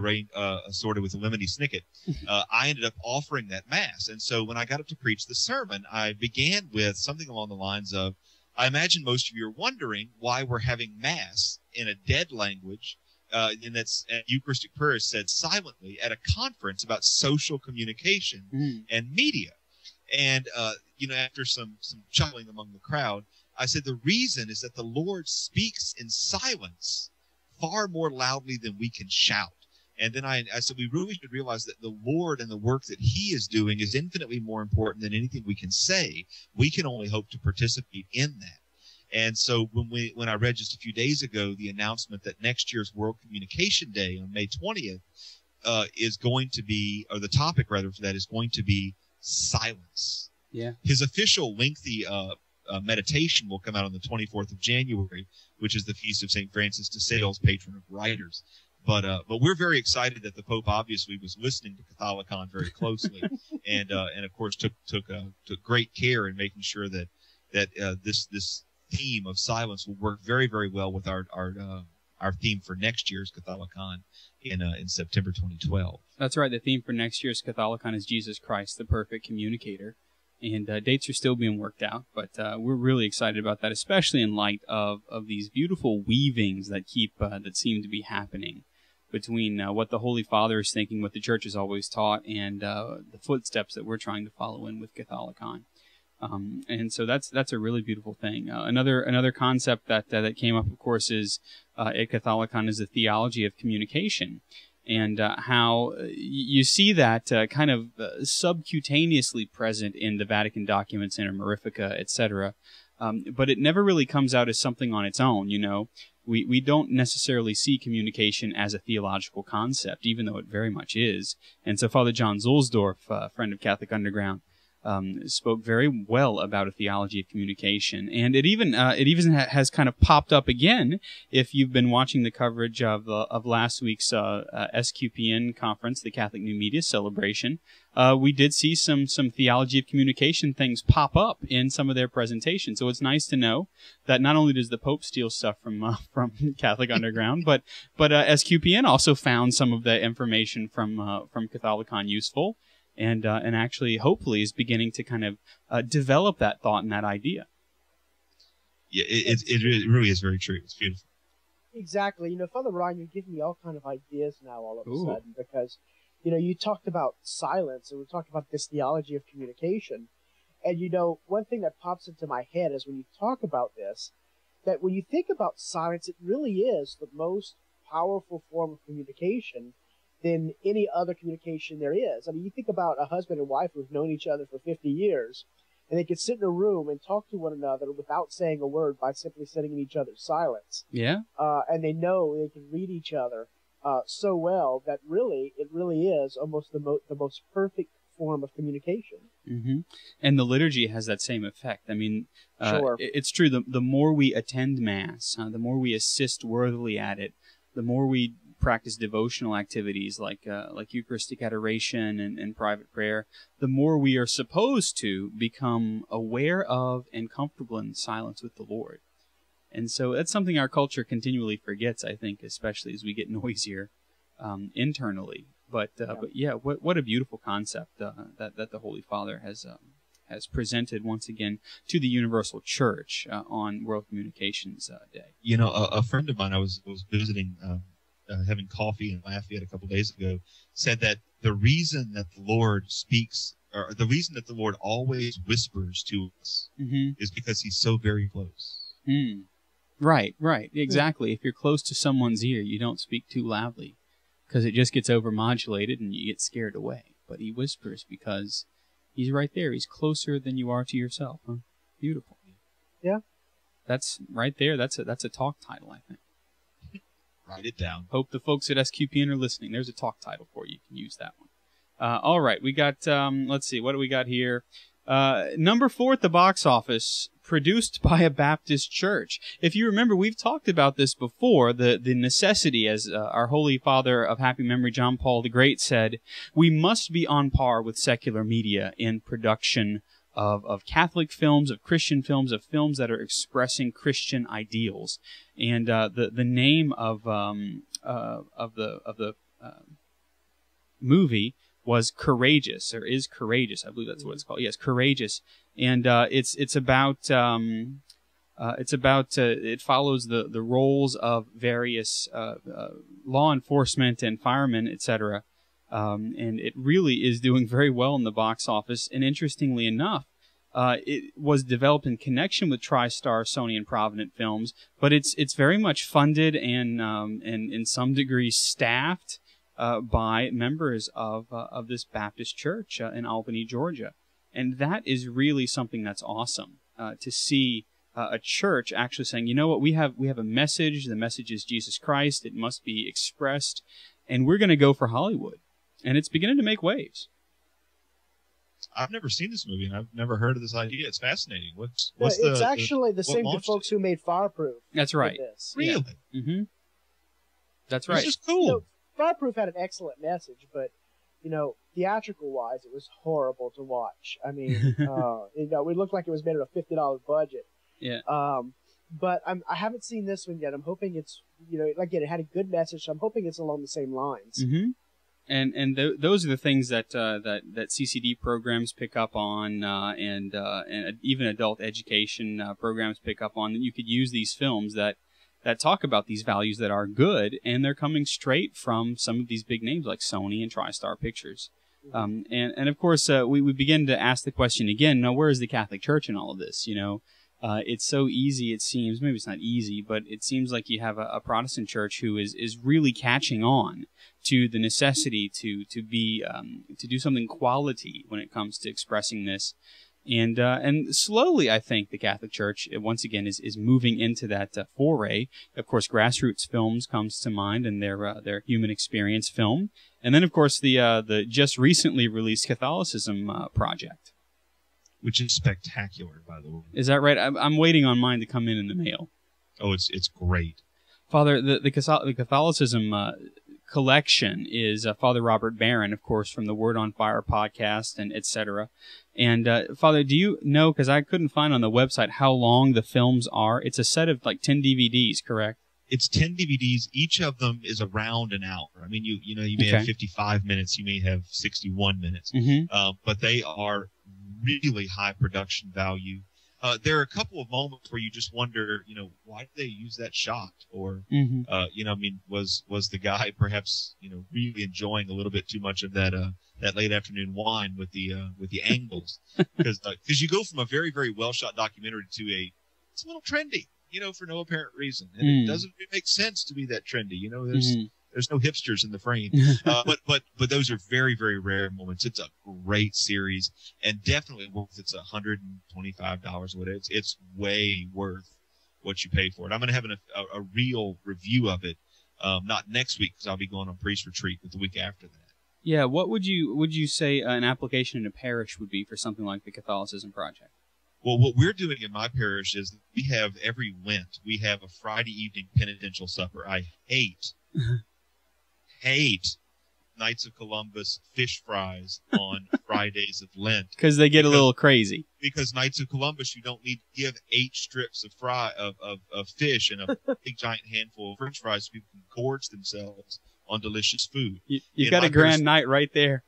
assorted with a lemony snicket, I ended up offering that Mass. And so when I got up to preach the sermon, I began with something along the lines of, I imagine most of you are wondering why we're having Mass in a dead language, and that's Eucharistic prayer is said silently at a conference about social communication and media. And, after some chuckling among the crowd, I said the reason is that the Lord speaks in silence far more loudly than we can shout. And then I said we really should realize that the Lord and the work that he is doing is infinitely more important than anything we can say. We can only hope to participate in that. And so when I read just a few days ago the announcement that next year's World Communication Day on May 20th is going to be, or the topic rather for that is going to be silence. Yeah. His official lengthy meditation will come out on the 24th of January, which is the feast of St. Francis de Sales, patron of writers. But we're very excited that the Pope obviously was listening to Catholicon very closely, and of course took great care in making sure that this theme of silence will work very, very well with our theme for next year's Catholicon in September 2012. That's right. The theme for next year's Catholicon is Jesus Christ, the perfect communicator. And dates are still being worked out, but we're really excited about that, especially in light of these beautiful weavings that seem to be happening between what the Holy Father is thinking, what the Church has always taught, and the footsteps that we're trying to follow in with Catholicon. And so that's a really beautiful thing. Another concept that came up, of course, is at Catholicon is the theology of communication. And how you see that kind of subcutaneously present in the Vatican documents, Inter Mirifica, etc. But it never really comes out as something on its own, you know. We don't necessarily see communication as a theological concept, even though it very much is. And so Father John Zulsdorf, friend of Catholic Underground, spoke very well about a theology of communication, and it even has kind of popped up again. If you've been watching the coverage of last week's SQPN conference, the Catholic New Media Celebration, we did see some theology of communication things pop up in some of their presentations. So it's nice to know that not only does the Pope steal stuff from Catholic Underground, but SQPN also found some of the information from Catholicon useful. And actually, hopefully, is beginning to kind of develop that thought and that idea. Yeah, it really is very true. It's beautiful. Exactly. You know, Father Ryan, you're giving me all kind of ideas now all of a sudden, because, you know, you talked about silence, and we talked about this theology of communication. And, you know, one thing that pops into my head is when you talk about this, that when you think about silence, it really is the most powerful form of communication than any other communication there is. I mean, you think about a husband and wife who've known each other for 50 years, and they could sit in a room and talk to one another without saying a word by simply sitting in each other's silence. Yeah. And they know they can read each other so well that it really is almost the most perfect form of communication. Mm-hmm. And the liturgy has that same effect. I mean, Sure. It's true. The more we attend Mass, the more we assist worthily at it, the more we practice devotional activities like Eucharistic adoration and private prayer, the more we are supposed to become aware of and comfortable in silence with the Lord. And so that's something our culture continually forgets, I think, especially as we get noisier internally. But yeah, what a beautiful concept that the Holy Father has presented once again to the Universal Church on World Communications Day. You know, a friend of mine I was visiting, having coffee in Lafayette a couple days ago, said that the reason that the Lord speaks, or the reason that the Lord always whispers to us, is because He's so very close. Right, exactly. If you're close to someone's ear, you don't speak too loudly, because it just gets overmodulated and you get scared away. But He whispers because He's right there. He's closer than you are to yourself. Huh? Beautiful. Yeah. That's right there. That's a talk title, I think. Write it down. Hope the folks at SQPN are listening. There's a talk title for you. You can use that one. All right, we got, let's see, what do we got here? Number 4 at the box office, produced by a Baptist church. If you remember, we've talked about this before, the necessity, as our Holy Father of happy memory, John Paul the Great, said, we must be on par with secular media in production of Catholic films, of Christian films, of films that are expressing Christian ideals. And the name of the movie was Courageous, or is Courageous. I believe that's what it's called. Yes, Courageous. And it follows the roles of various law enforcement and firemen, etc. And it really is doing very well in the box office. And interestingly enough, it was developed in connection with TriStar, Sony, and Provident Films, but it's very much funded and in some degree staffed by members of this Baptist church in Albany, Georgia. And that is really something that's awesome to see a church actually saying, you know what, we have a message. The message is Jesus Christ. It must be expressed, and we're going to go for Hollywood. And it's beginning to make waves. I've never seen this movie, and I've never heard of this idea. It's fascinating. It's actually the same folks who made Fireproof. That's right. This. Really? Yeah. Mm-hmm. That's right. It's just cool. You know, Fireproof had an excellent message, but theatrical-wise, it was horrible to watch. I mean, it looked like it was made on a $50 budget. Yeah. But I haven't seen this one yet. I'm hoping it's, again, it had a good message. So I'm hoping it's along the same lines. Mm-hmm. And those are the things that CCD programs pick up on, and even adult education programs pick up on. That you could use these films that talk about these values that are good, and they're coming straight from some of these big names like Sony and TriStar Pictures. And of course, we begin to ask the question again, now where is the Catholic Church in all of this? It's so easy, it seems, maybe it's not easy, but it seems like you have a Protestant church who is really catching on to the necessity to do something quality when it comes to expressing this. And slowly, I think the Catholic Church once again is moving into that foray. Of course, Grassroots Films comes to mind, and their human experience film, and then of course the just recently released Catholicism project, which is spectacular, by the way. Is that right? I'm waiting on mine to come in the mail. Oh, it's great, Father. The Catholicism collection is Father Robert Barron, of course, from the Word on Fire podcast and etc. And Father, do you know, because I couldn't find on the website how long the films are? It's a set of like 10 DVDs, correct? It's 10 DVDs. Each of them is around an hour. I mean, you may have 55 minutes, you may have 61 minutes, but they are really high production value. There are a couple of moments where you just wonder, why did they use that shot? Or, was the guy perhaps, really enjoying a little bit too much of that late afternoon wine with the angles? Because you go from a very, very well shot documentary to it's a little trendy, for no apparent reason. And it doesn't really make sense to be that trendy. There's no hipsters in the frame. But those are very, very rare moments. It's a great series and definitely worth it's $125 or whatever. It's way worth what you pay for it. I'm going to have a real review of it, not next week because I'll be going on priest retreat, but the week after that. Yeah, what would you say an application in a parish would be for something like the Catholicism Project? Well, what we're doing in my parish is we have every Lent, we have a Friday evening penitential supper. I hate Knights of Columbus fish fries on Fridays of Lent. Because they get a little crazy. Because Knights of Columbus, you don't need to give 8 strips of fish and a big giant handful of French fries so people can gorge themselves on delicious food. You've got a grand night right there.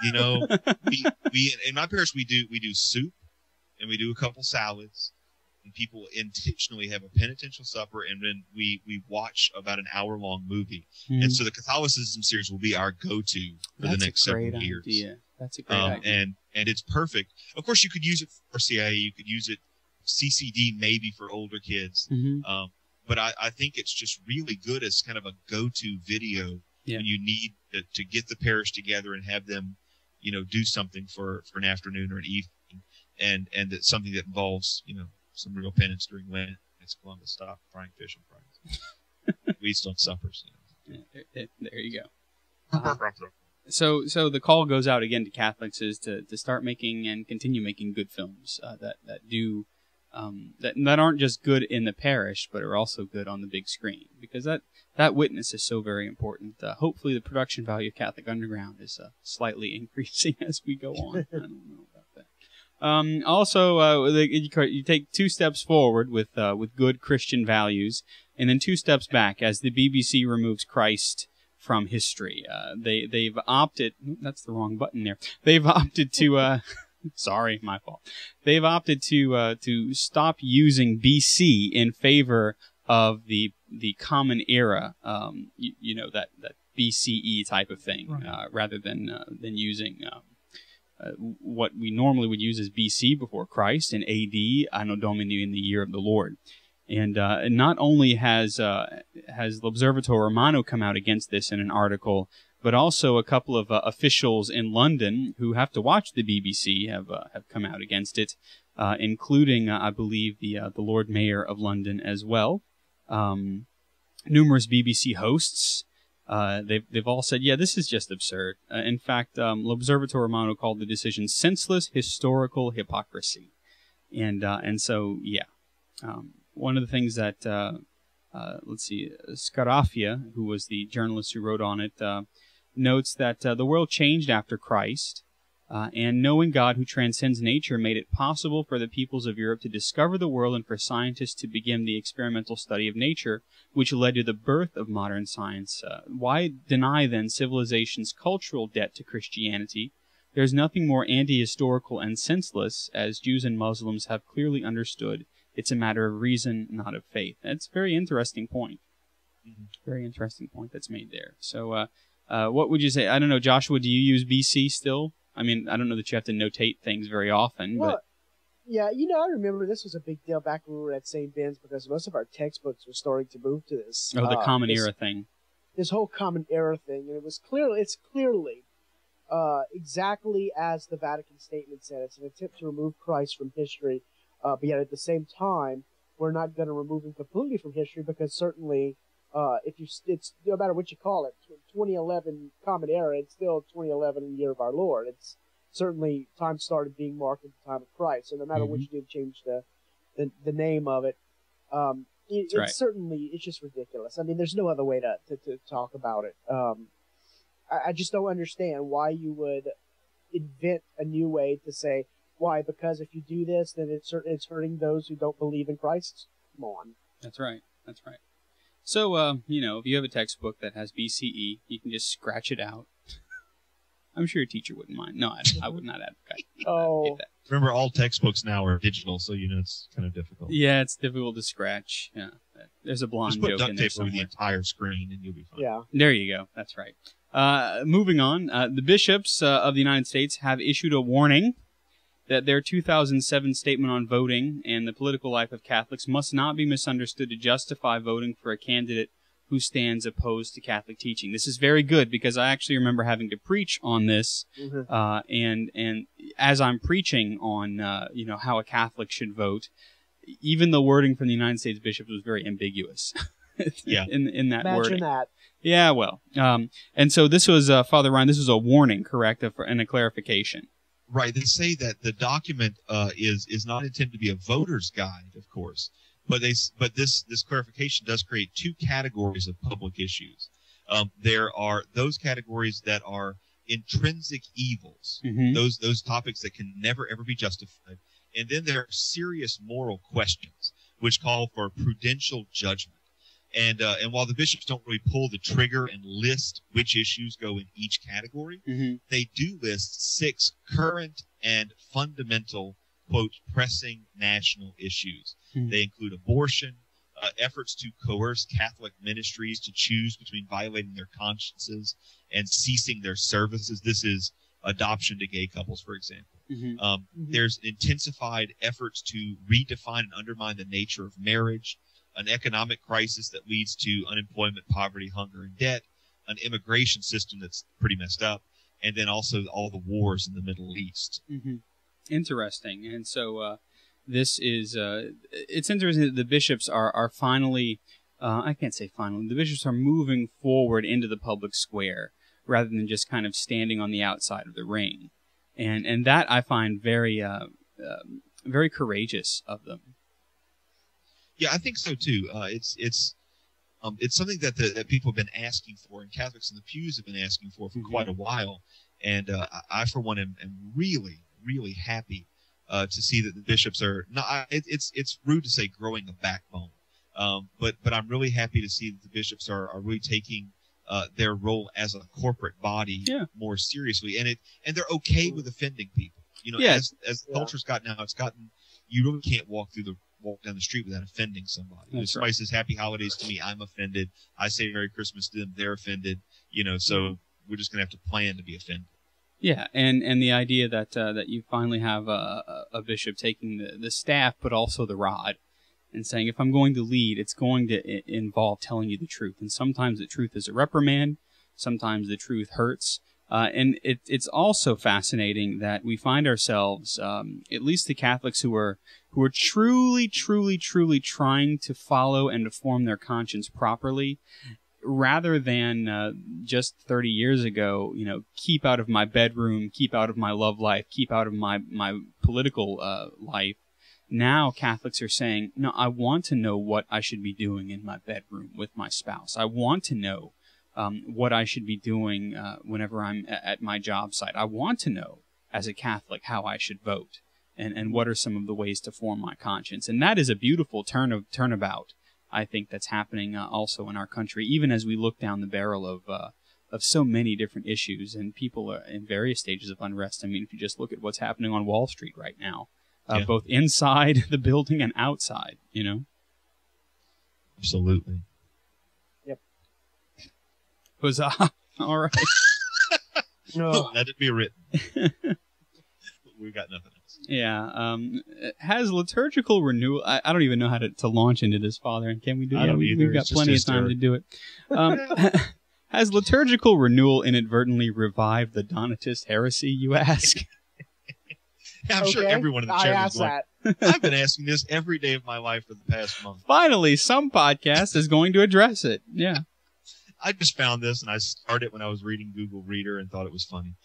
You know, we in my parish we do soup and we do a couple salads. And people intentionally have a penitential supper, and then we watch about an hour-long movie. Mm-hmm. And so the Catholicism series will be our go-to for the next several years. That's a great idea. And it's perfect. Of course, you could use it for CIA. You could use it CCD maybe for older kids. Mm-hmm. But I think it's just really good as kind of a go-to video when you need to get the parish together and have them, you know, do something for an afternoon or an evening, and it's something that involves, you know, some real penance during Lent. It's Columbus stop frying fish and fries. We eat on suppers. You know. There you go. So the call goes out again to Catholics is to start making and continue making good films that aren't just good in the parish, but are also good on the big screen, because that witness is so very important. Hopefully, the production value of Catholic Underground is slightly increasing as we go on. I don't know about that. Also, you take 2 steps forward with good Christian values, and then 2 steps back as the BBC removes Christ from history. They've opted. That's the wrong button there. They've opted to. Sorry, my fault. They've opted to stop using BC in favor of the Common Era. You know, that BCE type of thing, right. Rather than using. What we normally would use as BC before Christ, and AD, Anno Domini, in the year of the Lord. And not only has L'Osservatore Romano come out against this in an article, but also a couple of officials in London who have to watch the BBC have come out against it, including, I believe, the Lord Mayor of London as well. Numerous BBC hosts. They've all said, yeah, this is just absurd. In fact, L'Osservatore Romano called the decision senseless historical hypocrisy. And so, yeah. One of the things that, let's see, Scarafia, who was the journalist who wrote on it, notes that the world changed after Christ, and knowing God who transcends nature made it possible for the peoples of Europe to discover the world and for scientists to begin the experimental study of nature, which led to the birth of modern science. Why deny, then, civilization's cultural debt to Christianity? There's nothing more anti-historical and senseless, as Jews and Muslims have clearly understood. It's a matter of reason, not of faith. That's a very interesting point. Mm-hmm. Very interesting point that's made there. So, what would you say? I don't know, Joshua, do you use BC still? I mean, I don't know that you have to notate things very often, but... Yeah, you know, I remember this was a big deal back when we were at St. Ben's, because most of our textbooks were starting to move to this. Oh, the Common Era thing. This whole Common Era thing, and it's clearly exactly as the Vatican statement said. It's an attempt to remove Christ from history, but yet at the same time, we're not going to remove him completely from history, because certainly, it's no matter what you call it, 2011 Common Era, it's still 2011 year of our Lord. It's certainly time started being marked at the time of Christ. So no matter what you did, change the name of it. It's right. Certainly, it's just ridiculous. I mean, there's no other way to talk about it. I just don't understand why you would invent a new way to say, why? Because if you do this, then it's hurting those who don't believe in Christ. Come on. That's right. That's right. So, you know, if you have a textbook that has BCE, you can just scratch it out. I'm sure your teacher wouldn't mind. No, I would not advocate that. Remember, all textbooks now are digital, so, you know, it's kind of difficult. Yeah, it's difficult to scratch. Yeah, there's a blonde joke in there. Just put duct tape over the entire screen, and you'll be fine. Yeah. There you go. That's right. Moving on, the bishops of the United States have issued a warning that their 2007 statement on voting and the political life of Catholics must not be misunderstood to justify voting for a candidate who stands opposed to Catholic teaching. This is very good because I actually remember having to preach on this, and as I'm preaching on how a Catholic should vote, even the wording from the United States bishops was very ambiguous. in that wording. Imagine that. Yeah, well, and so this was Father Ryan. This was a warning, correct, and a clarification. Right. They say that the document is not intended to be a voter's guide, of course, but this clarification does create two categories of public issues. There are those categories that are intrinsic evils, those topics that can never ever be justified, and then there are serious moral questions which call for prudential judgment. And while the bishops don't really pull the trigger and list which issues go in each category, they do list 6 current and fundamental, quote, pressing national issues. They include abortion, efforts to coerce Catholic ministries to choose between violating their consciences and ceasing their services. This is adoption to gay couples, for example. There's intensified efforts to redefine and undermine the nature of marriage, an economic crisis that leads to unemployment, poverty, hunger, and debt, an immigration system that's pretty messed up, and then also all the wars in the Middle East. Interesting. And so this is, it's interesting that the bishops are finally, I can't say finally, the bishops are moving forward into the public square rather than just kind of standing on the outside of the ring. And that I find very, very courageous of them. Yeah, I think so too. It's something that people have been asking for, and Catholics in the pews have been asking for quite a while. And I for one, am really, really happy to see that the bishops are not. It's rude to say growing a backbone, but I'm really happy to see that the bishops are really taking their role as a corporate body more seriously, and they're okay with offending people. As the culture's gotten now, it's gotten you really can't walk down the street without offending somebody. If somebody says Happy Holidays to me, I'm offended. I say Merry Christmas to them, they're offended. So we're just going to have to plan to be offended. Yeah, and the idea that you finally have a bishop taking the staff, but also the rod, and saying, if I'm going to lead, it's going to involve telling you the truth. And sometimes the truth is a reprimand. Sometimes the truth hurts. And it's also fascinating that we find ourselves, at least the Catholics who are truly, truly, truly trying to follow and to form their conscience properly, rather than just 30 years ago, keep out of my bedroom, keep out of my love life, keep out of my political life. Now Catholics are saying, no, I want to know what I should be doing in my bedroom with my spouse. I want to know what I should be doing whenever I'm at my job site. I want to know, as a Catholic, how I should vote and what are some of the ways to form my conscience. And that is a beautiful turnabout, I think, that's happening also in our country, even as we look down the barrel of so many different issues, and people are in various stages of unrest. I mean, if you just look at what's happening on Wall Street right now, both inside the building and outside, Absolutely. Huzzah. All right. Let it be written. We've got nothing else. Yeah. Has liturgical renewal... I don't even know how to launch into this, Father. And can we do it? We've got plenty of time to do it. Has liturgical renewal inadvertently revived the Donatist heresy, you ask? I'm sure everyone in the chat is like, I've been asking this every day of my life for the past month. Finally, some podcast is going to address it. Yeah. I just found this, and I started it when I was reading Google Reader and thought it was funny.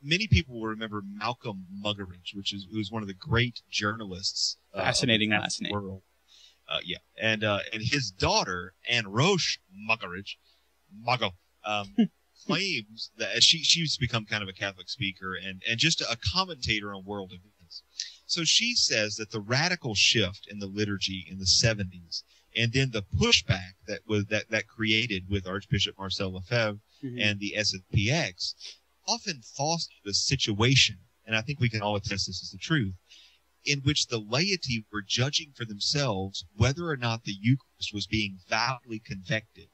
Many people will remember Malcolm Muggeridge, who was one of the great journalists. Fascinating last name. World. And his daughter, Anne Roche Muggeridge, claims that she used to become kind of a Catholic speaker and just a commentator on world events. So she says that the radical shift in the liturgy in the 70s, and then the pushback that created with Archbishop Marcel Lefebvre and the SPX often fostered a situation, and I think we can all attest this is the truth, in which the laity were judging for themselves whether or not the Eucharist was being validly convected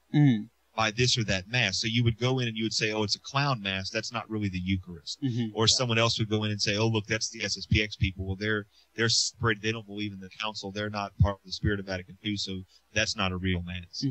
by this or that mass. So you would go in and you would say, oh, it's a clown mass. That's not really the Eucharist. Or someone else would go in and say, oh, look, that's the SSPX people. Well, they're separated. They don't believe in the council. They're not part of the Spirit of Vatican II, so that's not a real mass.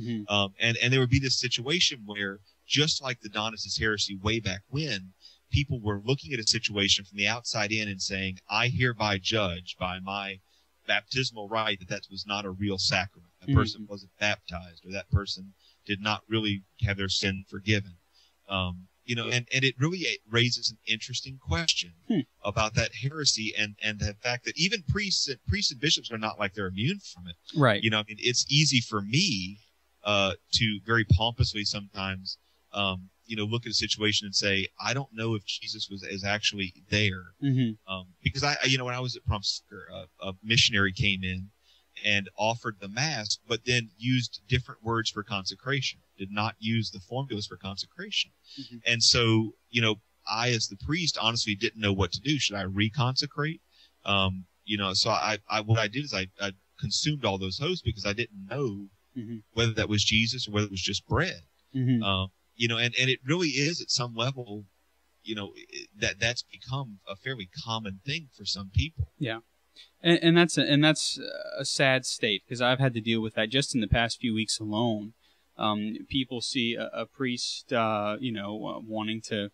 And there would be this situation where, just like the Donatist heresy way back when, people were looking at a situation from the outside in and saying, I hereby judge by my baptismal rite that was not a real sacrament. That person wasn't baptized, or that person did not really have their sin forgiven. And it really raises an interesting question about that heresy and the fact that even priests and bishops are not like they're immune from it. Right. It's easy for me to very pompously sometimes look at a situation and say, I don't know if Jesus is actually there. Because when I was at Prom Sucker, a missionary came in and offered the Mass, but then used different words for consecration, did not use the formulas for consecration. And so, I, as the priest, honestly didn't know what to do. Should I reconsecrate? So what I did is I consumed all those hosts because I didn't know whether that was Jesus or whether it was just bread. And it really is at some level, that's become a fairly common thing for some people. Yeah. And that's a sad state, because I've had to deal with that just in the past few weeks alone. People see a priest, wanting to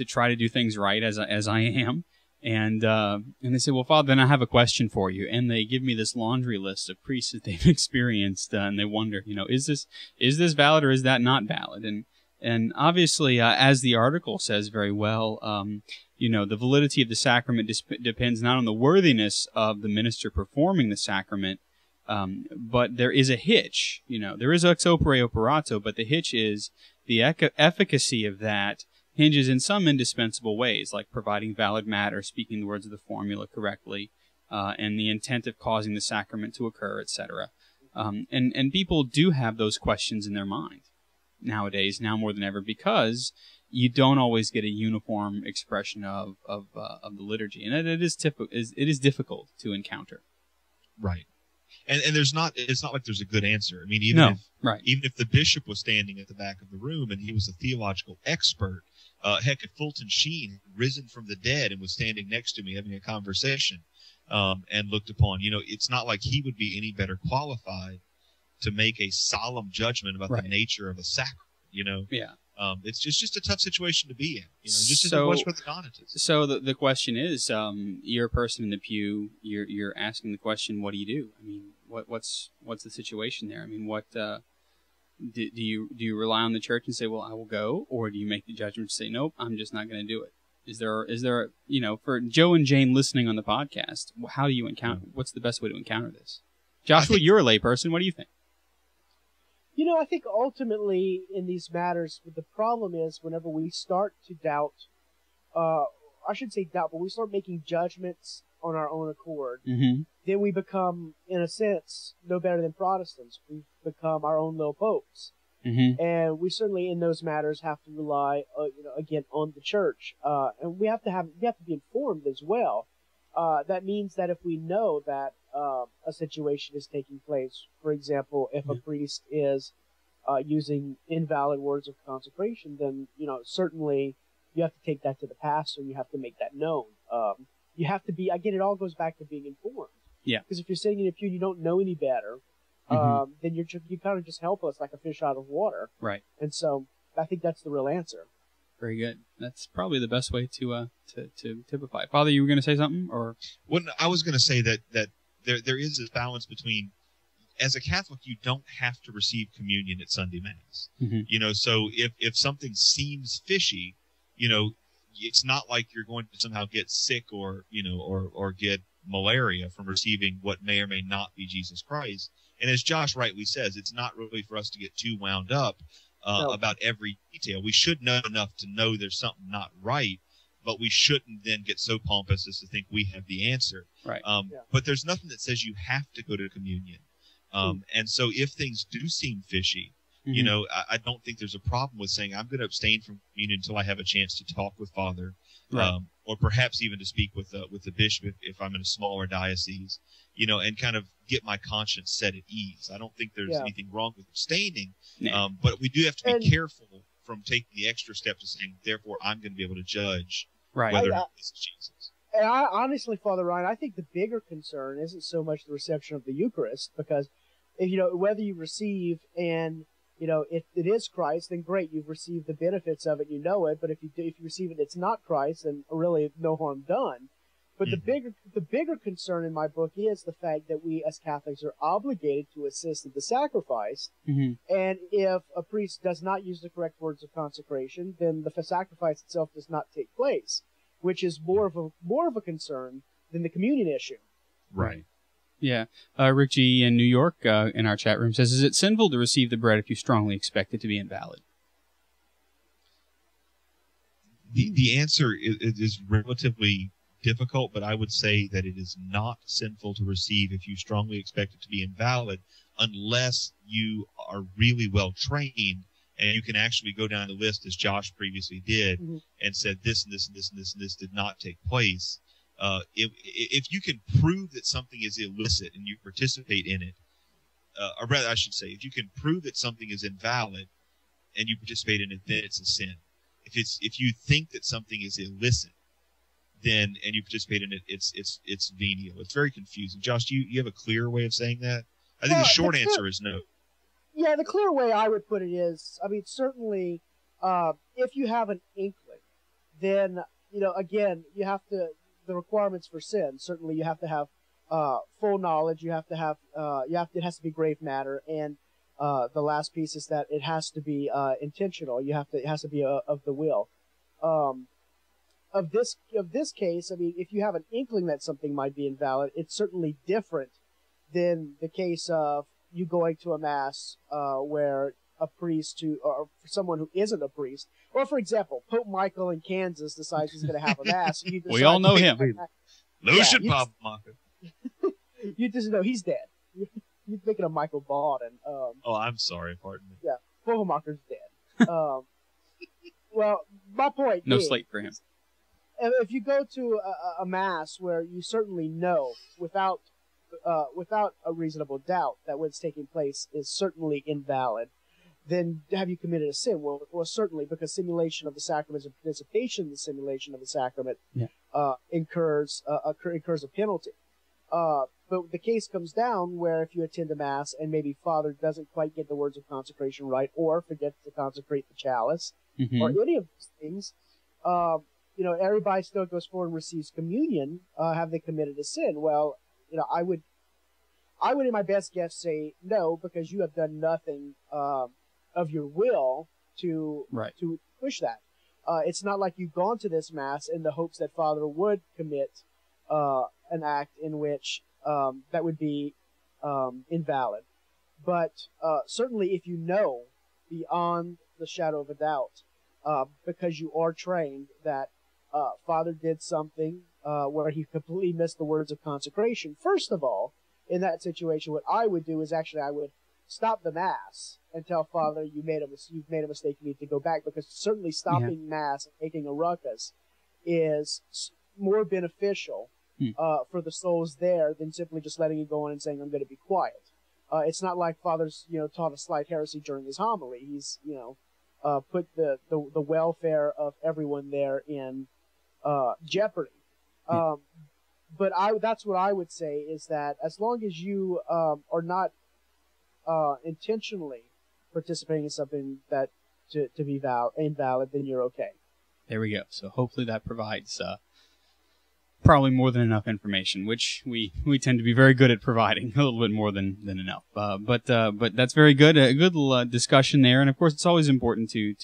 try to do things right, as I am, and they say, "Well, Father, then I have a question for you," and they give me this laundry list of priests that they've experienced, and they wonder, is this valid or is that not valid? And obviously, as the article says very well, the validity of the sacrament depends not on the worthiness of the minister performing the sacrament, but there is a hitch. There is ex opere operato, but the hitch is the efficacy of that hinges in some indispensable ways, like providing valid matter, speaking the words of the formula correctly, and the intent of causing the sacrament to occur, etc. And people do have those questions in their mind nowadays, now more than ever, because you don't always get a uniform expression of the liturgy, and it is difficult to encounter. Right, and it's not like there's a good answer. I mean, even if the bishop was standing at the back of the room and he was a theological expert, heck, if Fulton Sheen had risen from the dead and was standing next to me having a conversation, and looked upon, it's not like he would be any better qualified to make a solemn judgment about the nature of a sacrament. Yeah. It's just a tough situation to be in. Just as much for the Donatists. So the question is, you're a person in the pew. You're asking the question, what do you do? I mean, what's the situation there? I mean, what do you rely on the church and say, well, I will go, or do you make the judgment and say, nope, I'm just not going to do it? Is there for Joe and Jane listening on the podcast, how do you encounter? What's the best way to encounter this? Joshua, you're a layperson. What do you think? I think ultimately in these matters, the problem is whenever we start to doubt, I shouldn't say doubt, but we start making judgments on our own accord, then we become, in a sense, no better than Protestants. We become our own little popes. And we certainly in those matters have to rely, again, on the church. And we have to be informed as well. That means that if we know that a situation is taking place, for example, if a priest is using invalid words of consecration, then certainly you have to take that to the pastor. You have to make that known. You have to be, again, it all goes back to being informed. Yeah. Because if you're sitting in a pew and you don't know any better, then you kind of just help us like a fish out of water. Right. And so I think that's the real answer. Very good. That's probably the best way to typify. Father, you were going to say something, or? Well, I was going to say that there is a balance between, as a Catholic, you don't have to receive communion at Sunday Mass. So if something seems fishy, it's not like you're going to somehow get sick or get malaria from receiving what may or may not be Jesus Christ. And as Josh rightly says, it's not really for us to get too wound up about every detail. We should know enough to know there's something not right, but we shouldn't then get so pompous as to think we have the answer. Right. But there's nothing that says you have to go to communion. And so if things do seem fishy, I don't think there's a problem with saying I'm going to abstain from communion until I have a chance to talk with Father Right. Or perhaps even to speak with the bishop if I'm in a smaller diocese, and kind of get my conscience set at ease. I don't think there's anything wrong with abstaining, but we do have to be careful from taking the extra step to saying, therefore, I'm going to be able to judge whether or not this is Jesus. And I honestly, Father Ryan, I think the bigger concern isn't so much the reception of the Eucharist, because if, whether you receive and if it is Christ, then great, you've received the benefits of it, it. But if you receive it, it's not Christ, then really no harm done. But the bigger concern in my book is the fact that we as Catholics are obligated to assist at the sacrifice. Mm-hmm. And if a priest does not use the correct words of consecration, then the sacrifice itself does not take place, which is more of a concern than the communion issue. Right. Yeah. Rick G. in New York in our chat room says, is it sinful to receive the bread if you strongly expect it to be invalid? The answer is relatively difficult, but I would say that it is not sinful to receive if you strongly expect it to be invalid, unless you are really well trained and you can actually go down the list, as Josh previously did, and said this and this and this and this and this did not take place. If you can prove that something is illicit and you participate in it, or rather I should say, if you can prove that something is invalid and you participate in it, then it's a sin. If you think that something is illicit, then and you participate in it, it's venial. It's very confusing. Josh, do you have a clear way of saying that? I think the short answer is no. Yeah, the clear way I would put it is, certainly, if you have an inkling, then again, you have to. The requirements for sin. Certainly, you have to have full knowledge. You have to have. It has to be grave matter, and the last piece is that it has to be intentional. It has to be of the will. Of this case, if you have an inkling that something might be invalid, it's certainly different than the case of you going to a mass where a priest or for someone who isn't a priest, or for example, Pope Michael in Kansas decides he's going to have a mass. We all know him. Lucian Papa Michael. You just know he's dead. You're thinking of Michael Bawden. Oh, I'm sorry. Pardon me. Yeah, Pope Michael's dead. Well, my point. No slate for him. If you go to a mass where you certainly know without a reasonable doubt that what's taking place is certainly invalid, then have you committed a sin? Well, certainly, because simulation of the sacraments and participation in the simulation of the sacrament incurs a penalty. But the case comes down where if you attend a mass and maybe Father doesn't quite get the words of consecration right, or forgets to consecrate the chalice, or any of these things, everybody still goes forward and receives communion. Have they committed a sin? Well, I would in my best guess say no, because you have done nothing of your will to push that. It's not like you've gone to this mass in the hopes that Father would commit an act in which that would be invalid. But certainly if you know beyond the shadow of a doubt, because you are trained, that Father did something where he completely missed the words of consecration, first of all, in that situation, what I would do is I would stop the Mass and tell Father, you've made a mistake, you need to go back, because certainly stopping Mass and making a ruckus is more beneficial for the souls there than simply just letting you go on and saying, I'm going to be quiet. It's not like Father's, taught a slight heresy during his homily. He's, put the welfare of everyone there in jeopardy. But that's what I would say, is that as long as you are not intentionally participating in something that to be invalid, then you're okay. There we go. So hopefully that provides probably more than enough information, which we tend to be very good at providing, a little bit more than enough. But that's very good. A good little discussion there. And of course, it's always important to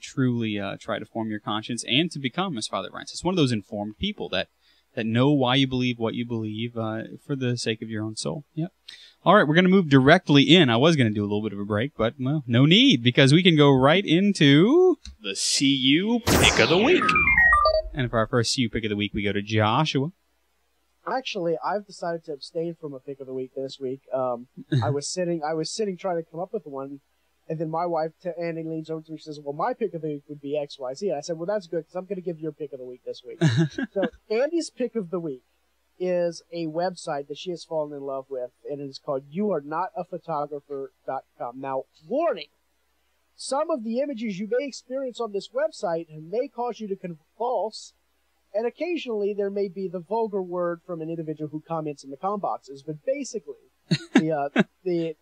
truly try to form your conscience and to become, as Father Ryan says, one of those informed people that know why you believe what you believe for the sake of your own soul. Yep. All right, we're going to move directly in. I was going to do a little bit of a break, but, well, no need, because we can go right into the CU Pick of the Week. And for our first CU Pick of the Week, we go to Joshua. Actually, I've decided to abstain from a Pick of the Week this week. I was sitting trying to come up with one, And then my wife, Annie, leans over to me and says, well, my pick of the week would be XYZ. And I said, well, that's good because I'm going to give your pick of the week this week. So Andy's pick of the week is a website that she has fallen in love with, and it is called youarenotaphotographer.com. Now, warning, some of the images you may experience on this website may cause you to convulse, and occasionally there may be the vulgar word from an individual who comments in the com boxes. But basically, the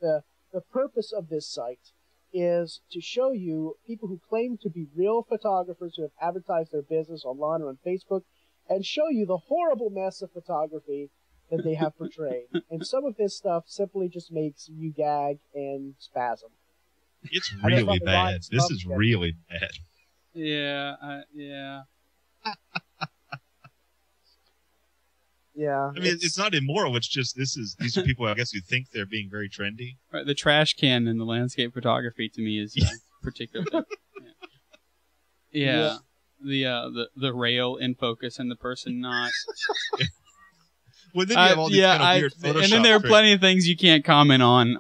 purpose of this site is to show you people who claim to be real photographers who have advertised their business online or on Facebook, and show you the horrible mess of photography that they have portrayed. And some of this stuff simply just makes you gag and spasm. It's really bad. This is really bad. Yeah, yeah. Yeah. I mean, it's not immoral. It's just these are people, I guess, who think they're being very trendy. Right, the trash can in the landscape photography to me is particularly. Yeah. The rail in focus and the person not. Well, then you have all these kind of weird Photoshop and then there are tricks. plenty of things you can't comment on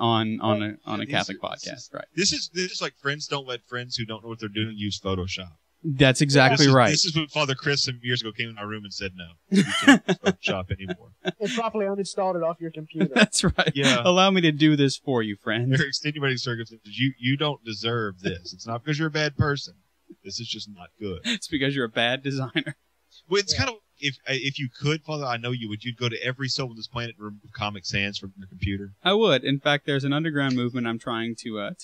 a Catholic podcast, right? This is like friends don't let friends who don't know what they're doing use Photoshop. That's exactly right. This is what Father Chris some years ago came in our room and said, no, you can't use Photoshop anymore. And properly uninstalled it off your computer. That's right. Yeah. Allow me to do this for you, friend. There are extenuating circumstances. You don't deserve this. It's not because you're a bad person. This is just not good. It's because you're a bad designer. Well, it's kind of, if you could, Father, I know you would. You'd go to every soul on this planet and remove Comic Sans from your computer. I would. In fact, there's an underground movement I'm trying to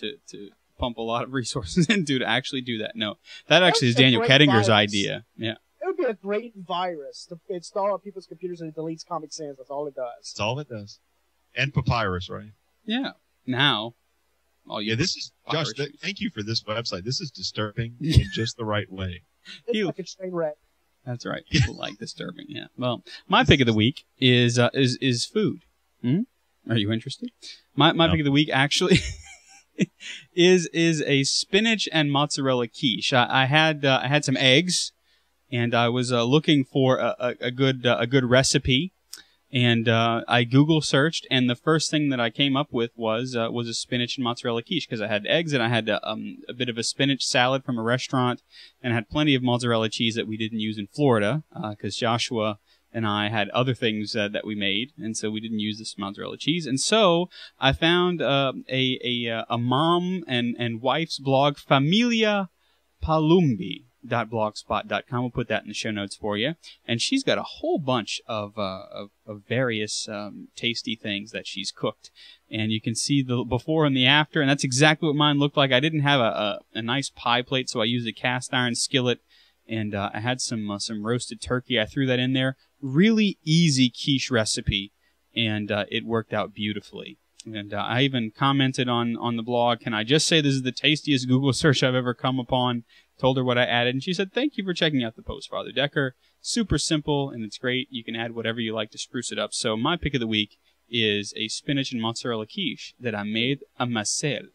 pump a lot of resources into to actually do that. No, that actually is Daniel Kettinger's idea. Yeah. It would be a great virus to install on people's computers and it deletes Comic Sans. That's all it does. That's all it does. And Papyrus, right? Yeah. Now. Yeah, this is, Josh, thank you for this website. This is disturbing in just the right way. It's like a train wreck. That's right. People like disturbing. Yeah. Well, my pick of the week is food. Are you interested? My pick of the week actually is a spinach and mozzarella quiche. I had some eggs, and I was looking for a good recipe, and I Google searched, and the first thing that I came up with was a spinach and mozzarella quiche, because I had eggs and I had a bit of a spinach salad from a restaurant, and I had plenty of mozzarella cheese that we didn't use in Florida, because Joshua and I had other things that we made, and so we didn't use this mozzarella cheese. And so I found a mom and wife's blog, FamiliaPalumbi.blogspot.com. We'll put that in the show notes for you. And she's got a whole bunch of various tasty things that she's cooked. And you can see the before and the after, and that's exactly what mine looked like. I didn't have a nice pie plate, so I used a cast iron skillet, and I had some roasted turkey. I threw that in there. Really easy quiche recipe, and it worked out beautifully. And I even commented on the blog, can I just say this is the tastiest Google search I've ever come upon? Told her what I added, and she said, thank you for checking out the post, Father Decker. Super simple, and it's great. You can add whatever you like to spruce it up. So my pick of the week is a spinach and mozzarella quiche that I made myself.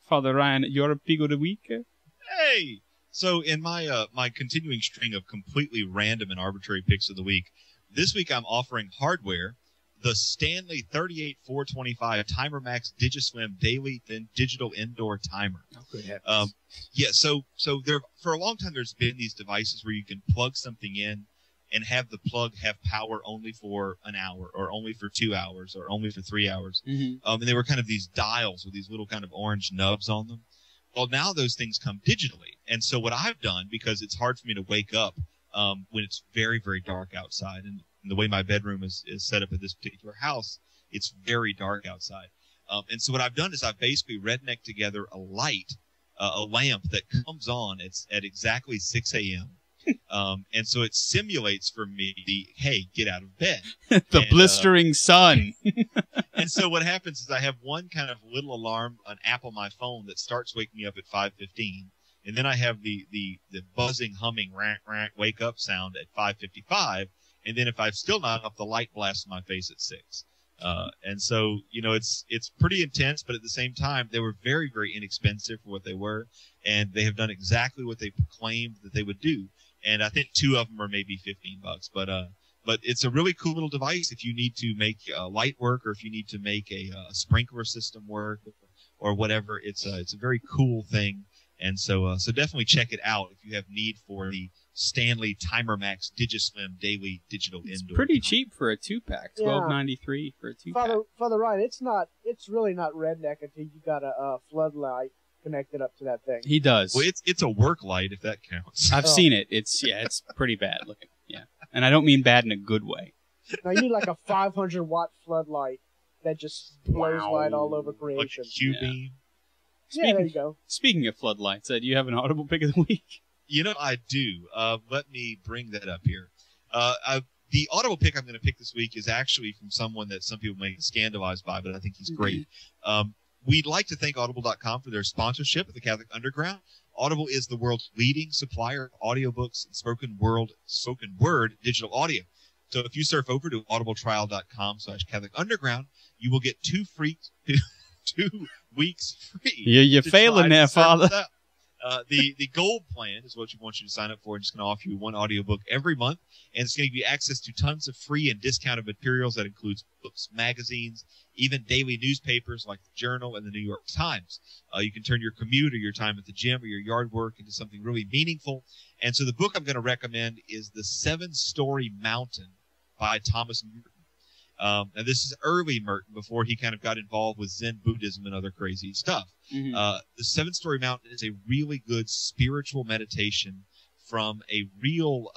Father Ryan, your pick of the week? Hey! So in my my continuing string of completely random and arbitrary picks of the week, this week I'm offering hardware, the Stanley 38425 Timer Max DigiSwim Daily Digital Indoor Timer. Oh, good heavens. Yeah, so there for a long time there's been these devices where you can plug something in and have the plug have power only for an hour, or only for 2 hours, or only for 3 hours. Mm-hmm. And they were kind of these dials with these little kind of orange nubs on them. Well, now those things come digitally. And so what I've done, because it's hard for me to wake up when it's very, very dark outside, and the way my bedroom is set up at this particular house, it's very dark outside. And so what I've done is I've basically rednecked together a light, a lamp that comes on at exactly 6 a.m. And so it simulates for me the, hey, get out of bed. The blistering sun. And so what happens is I have one kind of little alarm, an app on my phone that starts waking me up at 5:15. And then I have the buzzing, humming, rank, wake up sound at 5:55. And then if I'm still not up, the light blasts in my face at 6. And so, you know, it's pretty intense, but at the same time, they were very, very inexpensive for what they were. And they have done exactly what they proclaimed that they would do. And I think 2 of them are maybe $15, but it's a really cool little device if you need to make light work, or if you need to make a sprinkler system work, or whatever. It's a very cool thing, and so definitely check it out if you have need for the Stanley Timer Max DigiSlim Daily Digital It's Indoor. pretty cheap for a 2-pack. $12.93 for a 2-pack. Father Ryan, it's really not redneck until you got a floodlight connected up to that thing. He does. Well, it's a work light, if that counts. I've seen it. It's pretty bad looking. Yeah, and I don't mean bad in a good way. Now you need like a 500-watt floodlight that just blows light all over Like creation. a Q-beam. Yeah, there you go. Speaking of floodlights, do you have an audible pick of the week? You know, I do. Let me bring that up here. The audible pick I'm going to pick this week is actually from someone that some people may be scandalized by, but I think he's great. We'd like to thank Audible.com for their sponsorship of the Catholic Underground. Audible is the world's leading supplier of audiobooks and spoken word digital audio. So if you surf over to audibletrial.com/Catholic Underground, you will get 2 weeks free. You're failing there, Father. The gold plan is what we want you to sign up for. It's going to offer you 1 audiobook every month, and it's going to give you access to tons of free and discounted materials that includes books, magazines, even daily newspapers like the Journal and the New York Times. You can turn your commute or your time at the gym or your yard work into something really meaningful. And so the book I'm going to recommend is The 7-Story Mountain by Thomas Merton. Now, this is early Merton, before he kind of got involved with Zen Buddhism and other crazy stuff. Mm-hmm. The 7-Story Mountain is a really good spiritual meditation from a real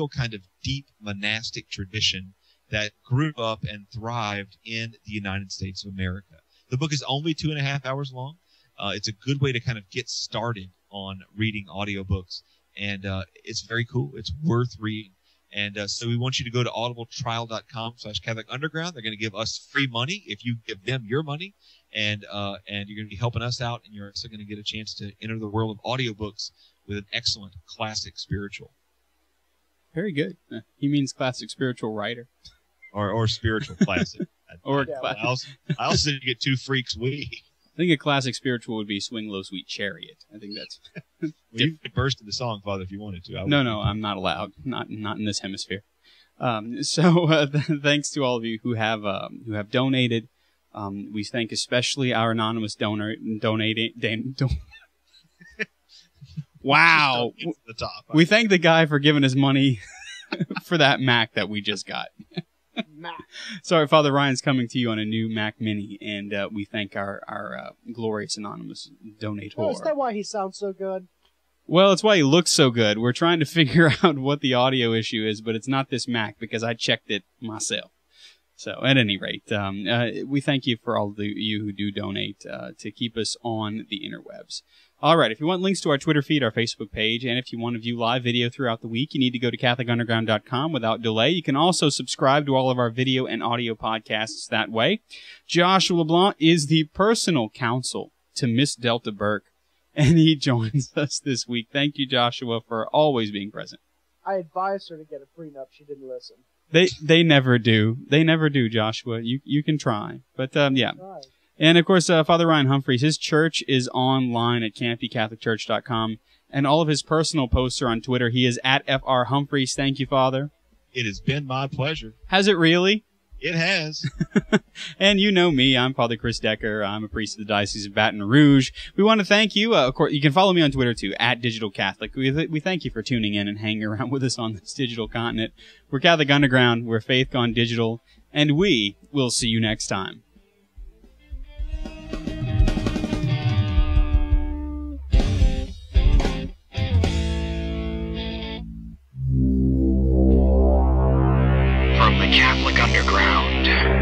kind of deep monastic tradition that grew up and thrived in the United States of America. The book is only 2.5 hours long. It's a good way to kind of get started on reading audiobooks, and it's very cool. It's worth reading. And so we want you to go to audibletrial.com/Catholic Underground. They're going to give us free money if you give them your money, and you're going to be helping us out, and you're also going to get a chance to enter the world of audiobooks with an excellent classic spiritual. Very good. He means classic spiritual writer. Or spiritual classic. Or I also said you get 2 freaks week. I think a classic spiritual would be Swing Low Sweet Chariot. I think that's... You could burst into song, Father, if you wanted to. No, I'm not allowed. Not in this hemisphere. Thanks to all of you who have donated. We thank especially our anonymous donor donating. Wow. The top. We thank the guy for giving us money for that Mac that we just got. Mac. Sorry, Father Ryan's coming to you on a new Mac Mini, and we thank our glorious anonymous donator. Oh, is that why he sounds so good? Well, it's why he looks so good. We're trying to figure out what the audio issue is, but it's not this Mac because I checked it myself. So, at any rate, we thank you for all of you who do donate to keep us on the interwebs. All right, if you want links to our Twitter feed, our Facebook page, and if you want to view live video throughout the week, you need to go to CatholicUnderground.com without delay. You can also subscribe to all of our video and audio podcasts that way. Joshua LeBlanc is the personal counsel to Miss Delta Burke, and he joins us this week. Thank you, Joshua, for always being present. I advised her to get a prenup. She didn't listen. They never do. They never do, Joshua. You can try. But, yeah. Right. And, of course, Father Ryan Humphreys, his church is online at campycatholicchurch.com, and all of his personal posts are on Twitter. He is at FR Humphreys. Thank you, Father. It has been my pleasure. Has it really? It has. And you know me. I'm Father Chris Decker. I'm a priest of the Diocese of Baton Rouge. We want to thank you. Of course, you can follow me on Twitter, too, at Digital Catholic. We thank you for tuning in and hanging around with us on this digital continent. We're Catholic Underground. We're Faith Gone Digital. And we will see you next time. From the Catholic Underground.